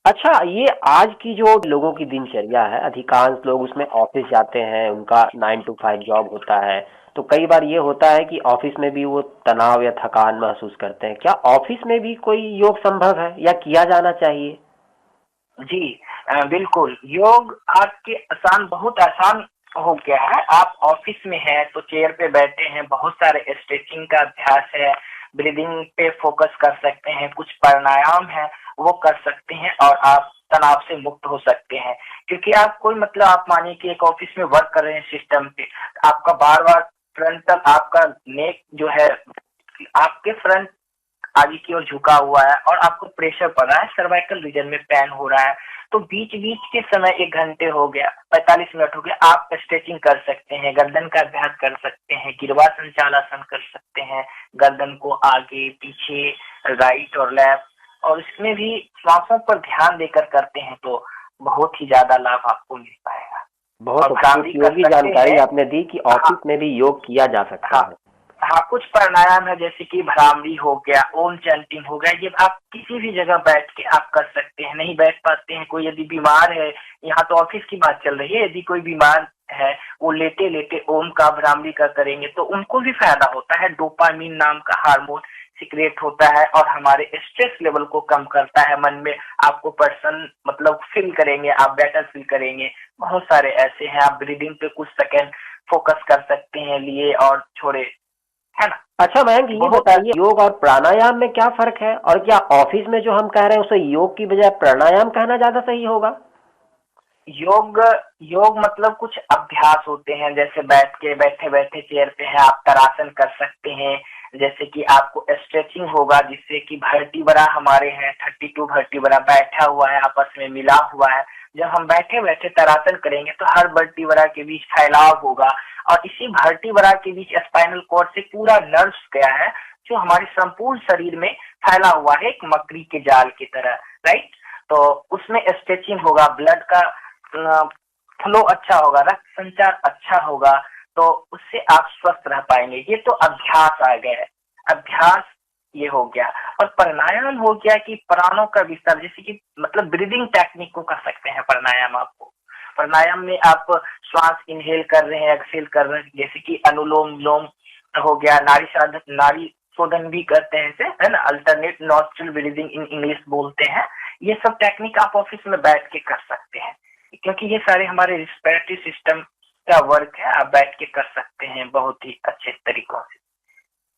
अच्छा, ये आज की जो लोगों की दिनचर्या है, अधिकांश लोग उसमें ऑफिस जाते हैं, उनका 9 to 5 जॉब होता है, तो कई बार ये होता है कि ऑफिस में भी वो तनाव या थकान महसूस करते हैं। क्या ऑफिस में भी कोई योग संभव है या किया जाना चाहिए? जी बिल्कुल, योग आज के बहुत आसान हो गया है। आप ऑफिस में हैं तो चेयर पे बैठे हैं, बहुत सारे स्ट्रेचिंग का अभ्यास है, ब्रीदिंग पे फोकस कर सकते हैं, कुछ प्राणायाम है वो कर सकते हैं और आप तनाव से मुक्त हो सकते हैं। क्योंकि आप कोई मतलब आप मानिए कि एक ऑफिस में वर्क कर रहे हैं सिस्टम पे, आपका बार बार फ्रंटल आपका नेक जो है आपके फ्रंट आगे की ओर झुका हुआ है और आपको प्रेशर पड़ रहा है, सर्वाइकल रीजन में पेन हो रहा है, तो बीच बीच के समय 1 घंटे हो गया, 45 मिनट हो गया, आप स्ट्रेचिंग कर सकते हैं, गर्दन का अभ्यास कर सकते हैं, गिरवासन चालासन कर सकते हैं, गर्दन को आगे पीछे राइट और लेफ्ट, और इसमें भी श्वासों पर ध्यान देकर करते हैं तो बहुत ही ज्यादा लाभ आपको मिल पाएगा। बहुत उपयोगी जानकारी आपने दी कि ऑफिस में भी योग किया जा सकता है। हाँ, कुछ प्राणायाम है जैसे कि भ्रामरी हो गया, ओम चैंटिंग हो गया, ये आप किसी भी जगह बैठ के आप कर सकते हैं। नहीं बैठ पाते हैं, कोई यदि बीमार है, यहाँ तो ऑफिस की बात चल रही है, यदि कोई बीमार है वो लेटे लेटे ओम का भ्रामरी का करेंगे तो उनको भी फायदा होता है। डोपामिन नाम का हार्मोन सिक्रेट होता है और हमारे स्ट्रेस लेवल को कम करता है। मन में आपको प्रसन्न मतलब फील करेंगे, आप बेटर फील करेंगे। बहुत सारे ऐसे हैं, आप ब्रीदिंग पे कुछ सेकेंड फोकस कर सकते हैं, लिए और छोड़े, है ना। अच्छा मयंक, ये बताइए योग और प्राणायाम में क्या फर्क है, और क्या ऑफिस में जो हम कह रहे हैं उसे योग की बजाय प्राणायाम कहना ज्यादा सही होगा? योग मतलब कुछ अभ्यास होते हैं, जैसे बैठे बैठे चेयर पे है आप तरासन कर सकते हैं, जैसे कि आपको स्ट्रेचिंग होगा जिससे कि वर्टिब्रा हमारे हैं 32 वर्टिब्रा बैठा हुआ है, आपस में मिला हुआ है। जब हम बैठे बैठे तरासन करेंगे तो हर वर्टिब्रा के बीच फैलाव होगा और इसी वर्टिब्रा के बीच स्पाइनल कॉर्ड से पूरा नर्व्स गया है जो हमारे संपूर्ण शरीर में फैला हुआ है एक मकड़ी के जाल की तरह, राइट। तो उसमें स्ट्रेचिंग होगा, ब्लड का फ्लो अच्छा होगा, रक्त संचार अच्छा होगा, तो उससे आप स्वस्थ रह पाएंगे। ये तो अभ्यास आ गया है, अभ्यास ये हो गया। और प्राणायाम हो गया कि प्राणों का विस्तार, जैसे कि मतलब ब्रीदिंग टेक्निक को कर सकते हैं प्राणायाम। आपको प्राणायाम में आप श्वास इनहेल कर रहे हैं, एक्सहेल कर रहे हैं, जैसे कि अनुलोम विलोम हो गया, नाड़ी शोधन भी करते हैं इसे, है ना, alternate nostril breathing in English बोलते हैं। ये सब टेक्निक आप ऑफिस में बैठ के कर सकते हैं क्योंकि ये सारे हमारे रिस्पिरेटरी सिस्टम का वर्क है, आप बैठ के कर सकते हैं बहुत ही अच्छे तरीकों से।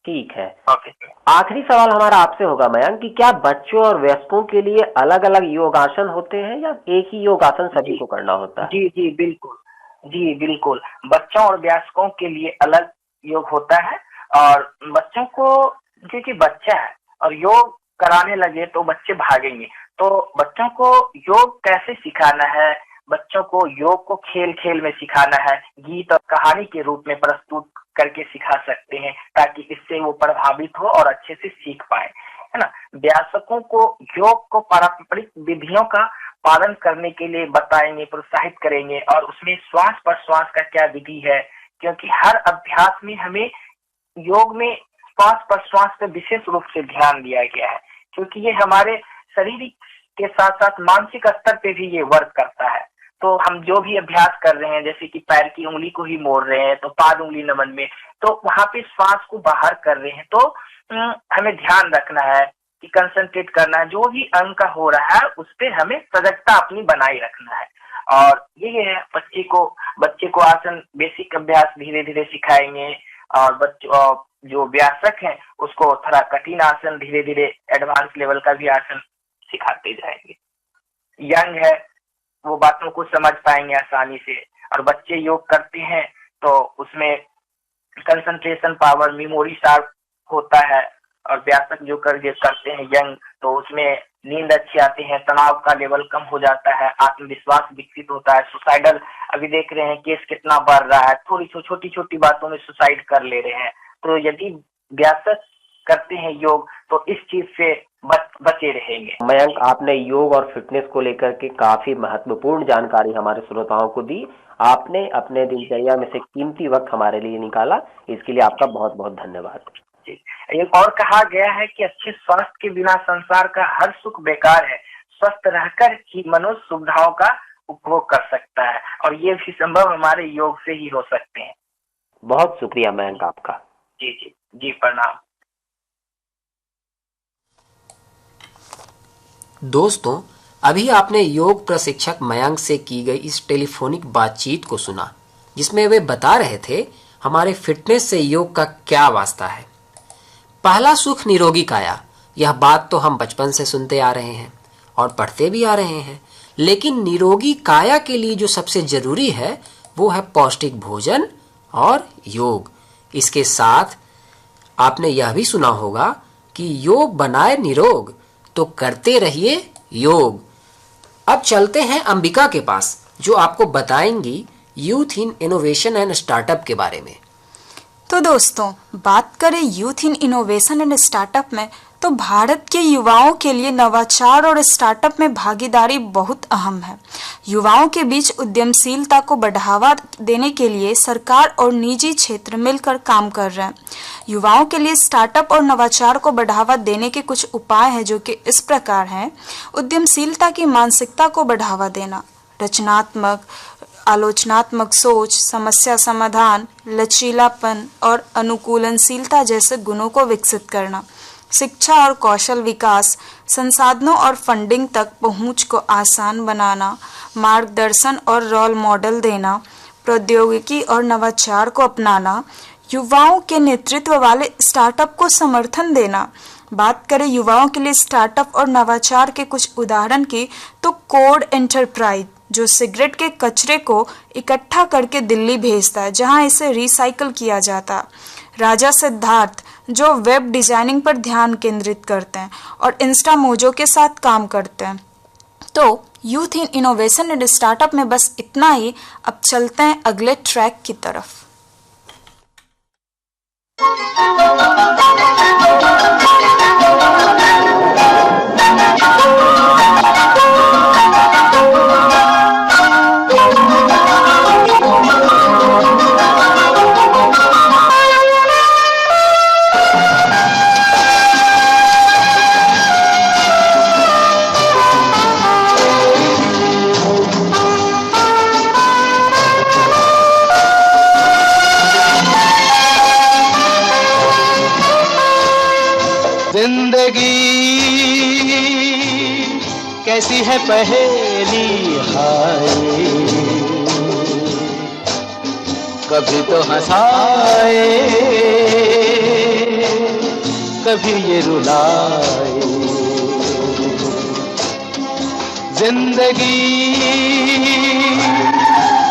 ठीक है। आखिरी सवाल हमारा आपसे होगा मयंक कि क्या बच्चों और वयस्कों के लिए अलग अलग योगासन होते हैं या एक ही योगासन सभी को करना होता है? जी बिल्कुल, बच्चों और वयस्कों के लिए अलग योग होता है। और बच्चों को, क्योंकि बच्चा है और योग कराने लगे तो बच्चे भागेंगे, तो बच्चों को योग कैसे सिखाना है, बच्चों को योग को खेल खेल में सिखाना है, गीत और कहानी के रूप में प्रस्तुत करके सिखा सकते हैं ताकि इससे वो प्रभावित हो और अच्छे से सीख पाए, है ना। वयस्कों को योग को पारंपरिक विधियों का पालन करने के लिए बताएंगे, प्रोत्साहित करेंगे और उसमें श्वास प्रश्वास का क्या विधि है, क्योंकि हर अभ्यास में हमें योग में श्वास प्रश्वास पे विशेष रूप से ध्यान दिया गया है, क्योंकि ये हमारे शारीरिक के साथ साथ मानसिक स्तर पे भी ये वर्क करता है। तो हम जो भी अभ्यास कर रहे हैं, जैसे कि पैर की उंगली को ही मोड़ रहे हैं तो पाद उंगली नमन में, तो वहां पे श्वास को बाहर कर रहे हैं, तो हमें ध्यान रखना है कि कंसंट्रेट करना है, जो भी अंग का हो रहा है उस पे हमें सजगता अपनी बनाए रखना है। और ये है बच्चे को आसन बेसिक अभ्यास धीरे धीरे सिखाएंगे और बच्चों जो व्यासक हैं उसको थोड़ा कठिन आसन, धीरे धीरे एडवांस लेवल का भी आसन सिखाते जाएंगे। यंग है वो बातों को समझ पाएंगे आसानी से, और बच्चे योग करते हैं तो उसमें कंसंट्रेशन पावर, मेमोरी शार्प होता है, और व्यासक जो करते हैं यंग तो उसमें नींद अच्छी आती है, तनाव का लेवल कम हो जाता है, आत्मविश्वास विकसित होता है। सुसाइडल अभी देख रहे हैं केस कितना बढ़ रहा है, थोड़ी छोटी छोटी बातों में सुसाइड कर ले रहे हैं, तो यदि व्यासक करते हैं योग तो इस चीज से बचे रहेंगे। मयंक, आपने योग और फिटनेस को लेकर के काफी महत्वपूर्ण जानकारी हमारे श्रोताओं को दी। आपने अपने दिनचर्या में से कीमती वक्त हमारे लिए निकाला, इसके लिए आपका बहुत बहुत धन्यवाद। एक और कहा गया है कि अच्छे स्वास्थ्य के बिना संसार का हर सुख बेकार है, स्वस्थ रहकर ही मनुष्य सुविधाओं का उपभोग कर सकता है, और ये भी संभव हमारे योग से ही हो सकते हैं। बहुत शुक्रिया मयंक आपका। जी प्रणाम। दोस्तों, अभी आपने योग प्रशिक्षक मयंक से की गई इस टेलीफोनिक बातचीत को सुना। जिसमें वे बता रहे थे हमारे फिटनेस से योग का क्या वास्ता है। पहला सुख निरोगी काया, यह बात तो हम बचपन से सुनते आ रहे हैं और पढ़ते भी आ रहे हैं, लेकिन निरोगी काया के लिए जो सबसे जरूरी है वो है पौष्टिक भोजन और योग। इसके साथ आपने यह भी सुना होगा कि योग बनाए निरोग, तो करते रहिए योग। अब चलते हैं अंबिका के पास, जो आपको बताएंगी youth in innovation and startup के बारे में। तो दोस्तों, बात करें youth in innovation and startup में, तो भारत के युवाओं के लिए नवाचार और स्टार्टअप में भागीदारी बहुत अहम है। युवाओं के बीच उद्यमशीलता को बढ़ावा देने के लिए सरकार और निजी क्षेत्र मिलकर काम कर रहे हैं। युवाओं के लिए स्टार्टअप और नवाचार को बढ़ावा देने के कुछ उपाय हैं, जो कि इस प्रकार हैं। उद्यमशीलता की मानसिकता को बढ़ावा देना, रचनात्मक आलोचनात्मक सोच, समस्या समाधान, लचीलापन और अनुकूलनशीलता जैसे गुणों को विकसित करना, शिक्षा और कौशल विकास, संसाधनों और फंडिंग तक पहुंच को आसान बनाना, मार्गदर्शन और रोल मॉडल देना, प्रौद्योगिकी और नवाचार को अपनाना, युवाओं के नेतृत्व वाले स्टार्टअप को समर्थन देना। बात करें युवाओं के लिए स्टार्टअप और नवाचार के कुछ उदाहरण की, तो कोड एंटरप्राइज, जो सिगरेट के कचरे को इकट्ठा करके दिल्ली भेजता है, जहां इसे रिसाइकल किया जाता। राजा सिद्धार्थ, जो वेब डिजाइनिंग पर ध्यान केंद्रित करते हैं और इंस्टा मोजो के साथ काम करते हैं। तो youth in innovation and startup में बस इतना ही। अब चलते हैं अगले ट्रैक की तरफ। कैसी है पहेली हाय, कभी तो हंसाए कभी ये रुलाए। जिंदगी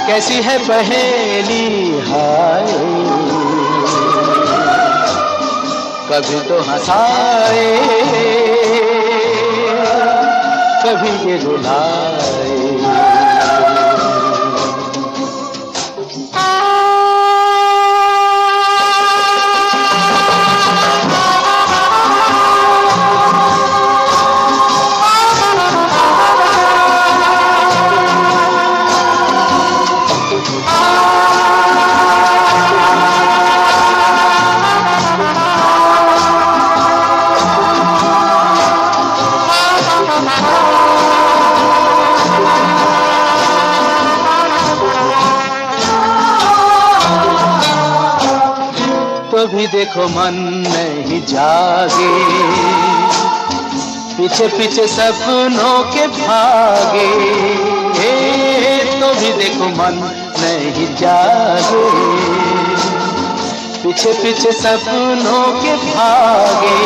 कैसी है पहेली हाय, कभी तो हंसाए कभी ये रुलाए। भी देखो मन नहीं जागे, पीछे पीछे सपनों के भागे। तो भी देखो मन नहीं जागे, पीछे पीछे सपनों के भागे।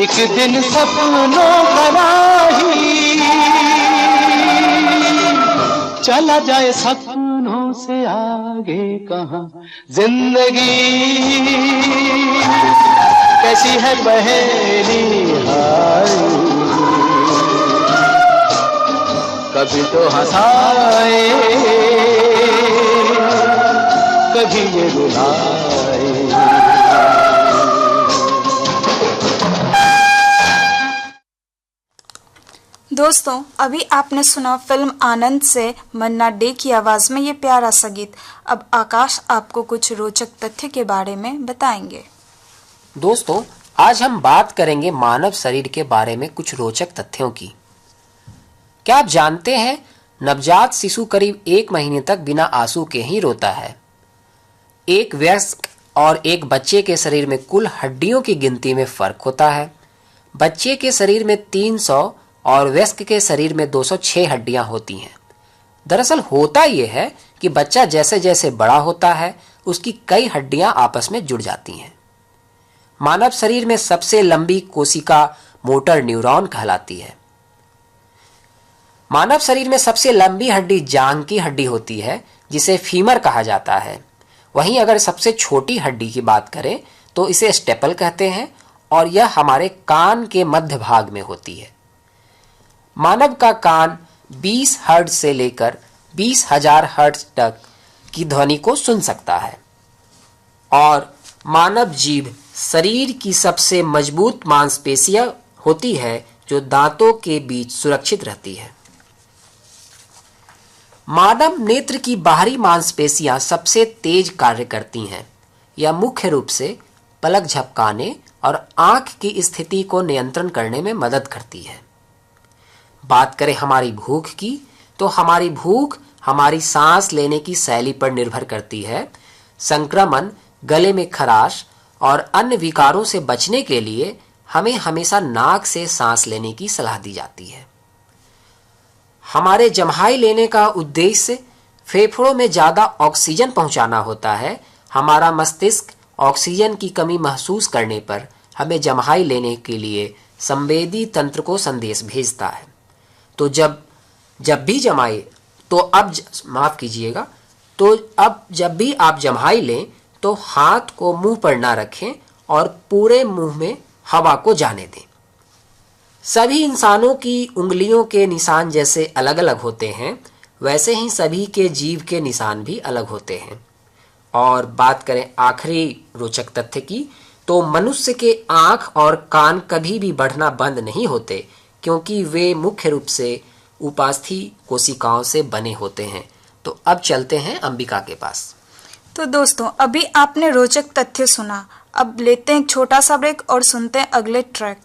एक दिन सपनों का राही चला जाए सपनों से आगे कहाँ। जिंदगी कैसी है पहेली हाय, कभी तो हंसाए कभी ये रुलाए। दोस्तों, अभी आपने सुना फिल्म आनंद से मन्ना डे की आवाज में ये प्यारा सा गीत। अब आकाश आपको कुछ रोचक तथ्य के बारे में बताएंगे। दोस्तों, आज हम बात करेंगे मानव शरीर के बारे में कुछ रोचक तथ्यों की। क्या आप जानते हैं नवजात शिशु करीब 1 महीने तक बिना आंसू के ही रोता है। एक वयस्क और एक बच्चे के शरीर में कुल हड्डियों की गिनती में फर्क होता है। बच्चे के शरीर में 300 और वयस्क के शरीर में 206 हड्डियां होती हैं। दरअसल होता यह है कि बच्चा जैसे जैसे बड़ा होता है उसकी कई हड्डियां आपस में जुड़ जाती हैं। मानव शरीर में सबसे लंबी कोशिका मोटर न्यूरॉन कहलाती है। मानव शरीर में सबसे लंबी हड्डी जांघ की हड्डी होती है जिसे फीमर कहा जाता है। वहीं अगर सबसे छोटी हड्डी की बात करें तो इसे स्टेपल कहते हैं और यह हमारे कान के मध्य भाग में होती है। मानव का कान 20 हर्ट्ज से लेकर 20,000 हर्ट्ज तक की ध्वनि को सुन सकता है और मानव जीभ शरीर की सबसे मजबूत मांसपेशियां होती है जो दांतों के बीच सुरक्षित रहती है। मानव नेत्र की बाहरी मांसपेशियां सबसे तेज कार्य करती हैं। यह मुख्य रूप से पलक झपकाने और आंख की स्थिति को नियंत्रण करने में मदद करती है। बात करें हमारी भूख की तो हमारी भूख हमारी सांस लेने की शैली पर निर्भर करती है। संक्रमण, गले में खराश और अन्य विकारों से बचने के लिए हमें हमेशा नाक से सांस लेने की सलाह दी जाती है। हमारे जम्हाई लेने का उद्देश्य फेफड़ों में ज्यादा ऑक्सीजन पहुंचाना होता है। हमारा मस्तिष्क ऑक्सीजन की कमी महसूस करने पर हमें जम्हाई लेने के लिए संवेदी तंत्र को संदेश भेजता है। तो जब भी आप जम्हाई लें तो हाथ को मुंह पर ना रखें और पूरे मुंह में हवा को जाने दें। सभी इंसानों की उंगलियों के निशान जैसे अलग अलग होते हैं वैसे ही सभी के जीभ के निशान भी अलग होते हैं। और बात करें आखिरी रोचक तथ्य की तो मनुष्य के आंख और कान कभी भी बढ़ना बंद नहीं होते क्योंकि वे मुख्य रूप से उपास्थि कोशिकाओं से बने होते हैं। तो अब चलते हैं अंबिका के पास। तो दोस्तों अभी आपने रोचक तथ्य सुना। अब लेते हैं एक छोटा सा ब्रेक और सुनते हैं अगले ट्रैक।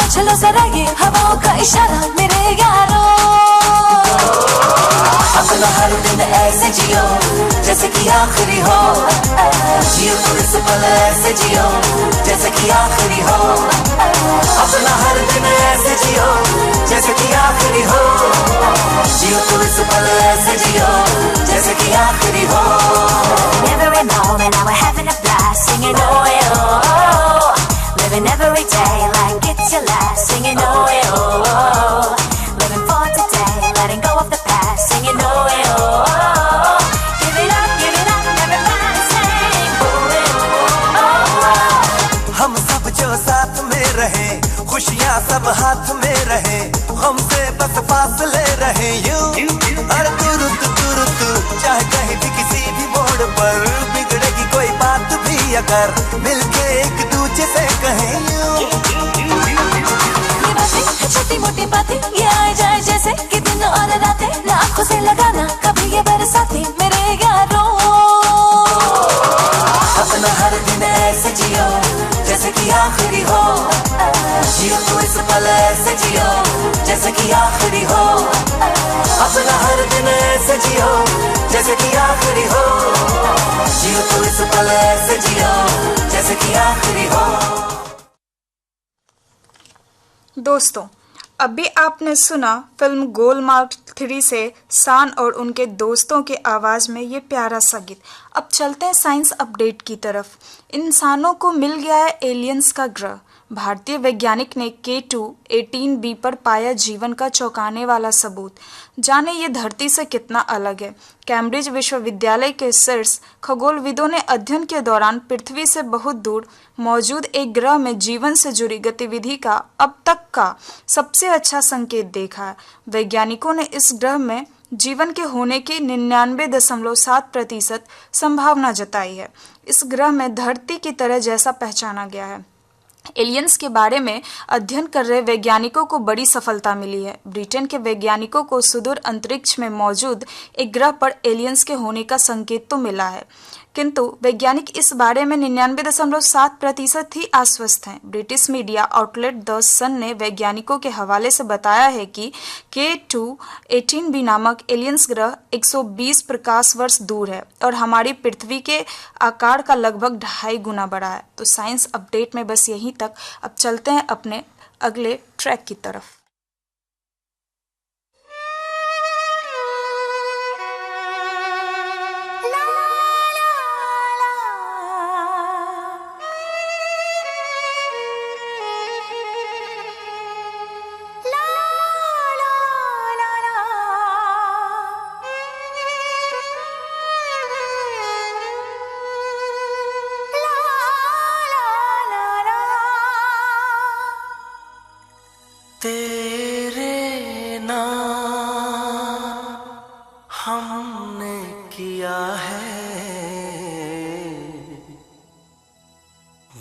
चलो जरा ये हवाओं का इशारा मेरे यारो। अपना हर दिन ऐसे जियो जैसे कि आखिरी हो। जियो तो इस पल ऐसे जियो जैसे कि आखिरी हो। अपना हर दिन ऐसे जियो जैसे कि आखिरी हो। जियो तो इस पल ऐसे जियो जैसे कि आखिरी हो। Every moment now we're having a blast singing oh oh. Living every day like it's your last, singing oh oh. Living for today, letting go of the past, singing oh oh. Give it up, everybody sing oh oh. हम सब जो साथ में रहे, खुशियाँ सब हाथ में रहे, हमसे बस फासले रहे यूं। हर तुरुत चाहे कहीं भी किसी भी मोड़ पर बिगड़ेगी कोई बात भी अगर मिलके एक दूजे से कहें छोटी मोटी बातें ये आए जाए जैसे कि दिन और रातें ना आंखों से लगाना कभी ये बरसाते मेरे यारों। अपना हर दिन ऐसे जियो जैसे कि आखिरी हो। जियो तो इस पल ऐसे जियो जैसे कि आखिरी हो। अपना हर दिन ऐसे जियो जैसे कि आखिरी हो। जियो तो इस पल ऐसे जियो जैसे कि आखिरी हो। दोस्तों अभी आपने सुना फिल्म गोलमाल 3 से शान और उनके दोस्तों के आवाज़ में ये प्यारा सा गीत। अब चलते हैं साइंस अपडेट की तरफ। इंसानों को मिल गया है एलियंस का ग्रह। भारतीय वैज्ञानिक ने K2 18b पर पाया जीवन का चौंकाने वाला सबूत। जाने ये धरती से कितना अलग है। कैम्ब्रिज विश्वविद्यालय के शीर्ष खगोलविदों ने अध्ययन के दौरान पृथ्वी से बहुत दूर मौजूद एक ग्रह में जीवन से जुड़ी गतिविधि का अब तक का सबसे अच्छा संकेत देखा है। वैज्ञानिकों ने इस ग्रह में जीवन के होने की 99.7% संभावना जताई है। इस ग्रह में धरती की तरह जैसा पहचाना गया है। एलियंस के बारे में अध्ययन कर रहे वैज्ञानिकों को बड़ी सफलता मिली है। ब्रिटेन के वैज्ञानिकों को सुदूर अंतरिक्ष में मौजूद एक ग्रह पर एलियंस के होने का संकेत तो मिला है, किंतु वैज्ञानिक इस बारे में 99.7% ही आश्वस्त हैं। ब्रिटिश मीडिया आउटलेट द सन ने वैज्ञानिकों के हवाले से बताया है कि K2 18b नामक एलियंस ग्रह 120 प्रकाश वर्ष दूर है और हमारी पृथ्वी के आकार का लगभग 2.5 गुना बड़ा है। तो साइंस अपडेट में बस यहीं तक। अब चलते हैं अपने अगले ट्रैक की तरफ। तेरे नाम हमने किया है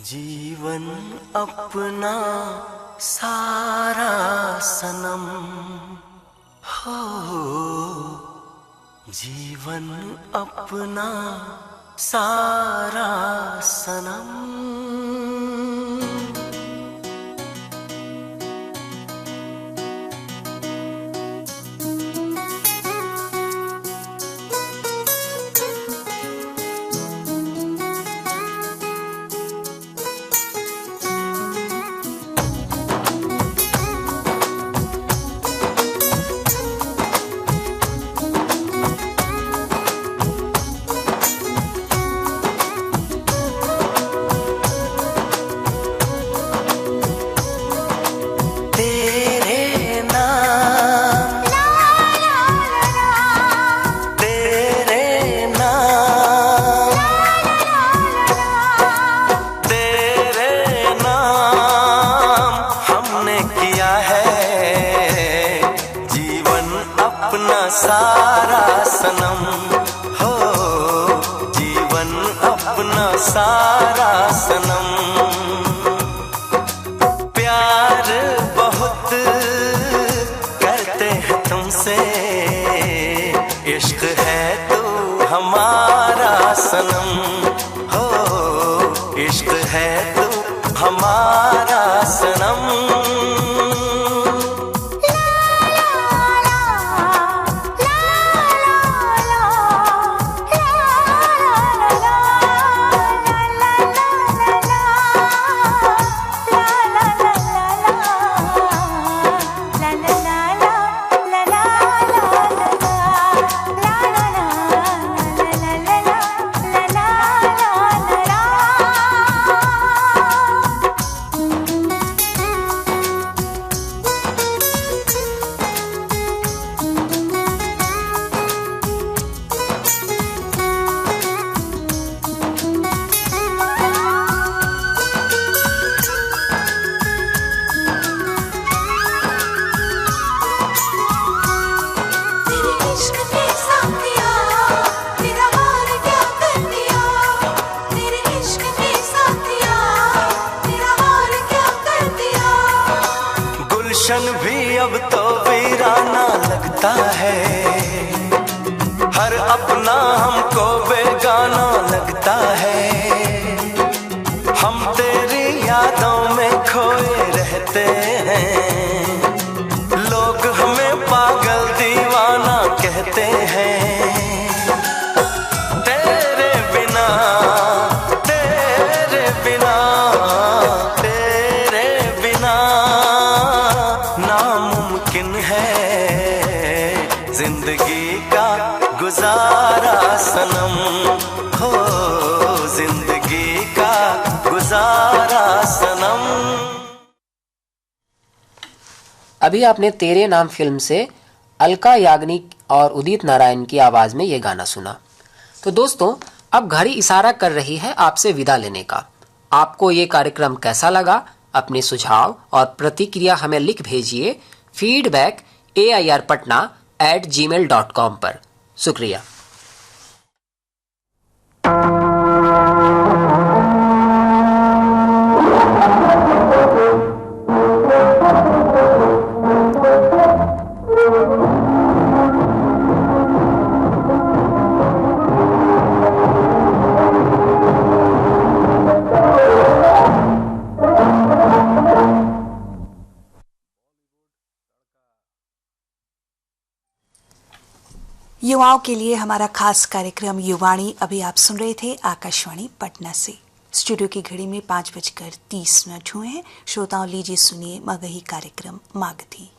जीवन अपना सारा सनम हो, जीवन अपना सारा सनम। सारा सनम हो, जीवन अपना सारा सनम। प्यार बहुत करते हैं तुमसे, इश्क है तू हमारा सनम हो, इश्क है तू हमारा सनम। भी अब तो वीराना लगता है, हर अपना हमको बेगाना लगता है। हम तेरी यादों में खोए रहते हैं, लोग हमें पागल दीवाना कहते हैं। तेरे बिना तेरे बिना तेरे बिना नामुमकिन है जिंदगी का गुजारा सनम हो, जिंदगी का गुजारा सनम। अभी आपने तेरे नाम फिल्म से अलका याग्निक और उदित नारायण की आवाज में ये गाना सुना। तो दोस्तों, अब घड़ी इशारा कर रही है आपसे विदा लेने का। आपको ये कार्यक्रम कैसा लगा? अपने सुझाव और प्रतिक्रिया हमें लिख भेजिए feedback@airpatna@gmail.com पर। शुक्रिया। युवाओं के लिए हमारा खास कार्यक्रम युवाणी अभी आप सुन रहे थे आकाशवाणी पटना से। स्टूडियो की घड़ी में 5:30 हुए हैं। श्रोताओं, लीजिए सुनिए मगही कार्यक्रम मागधी।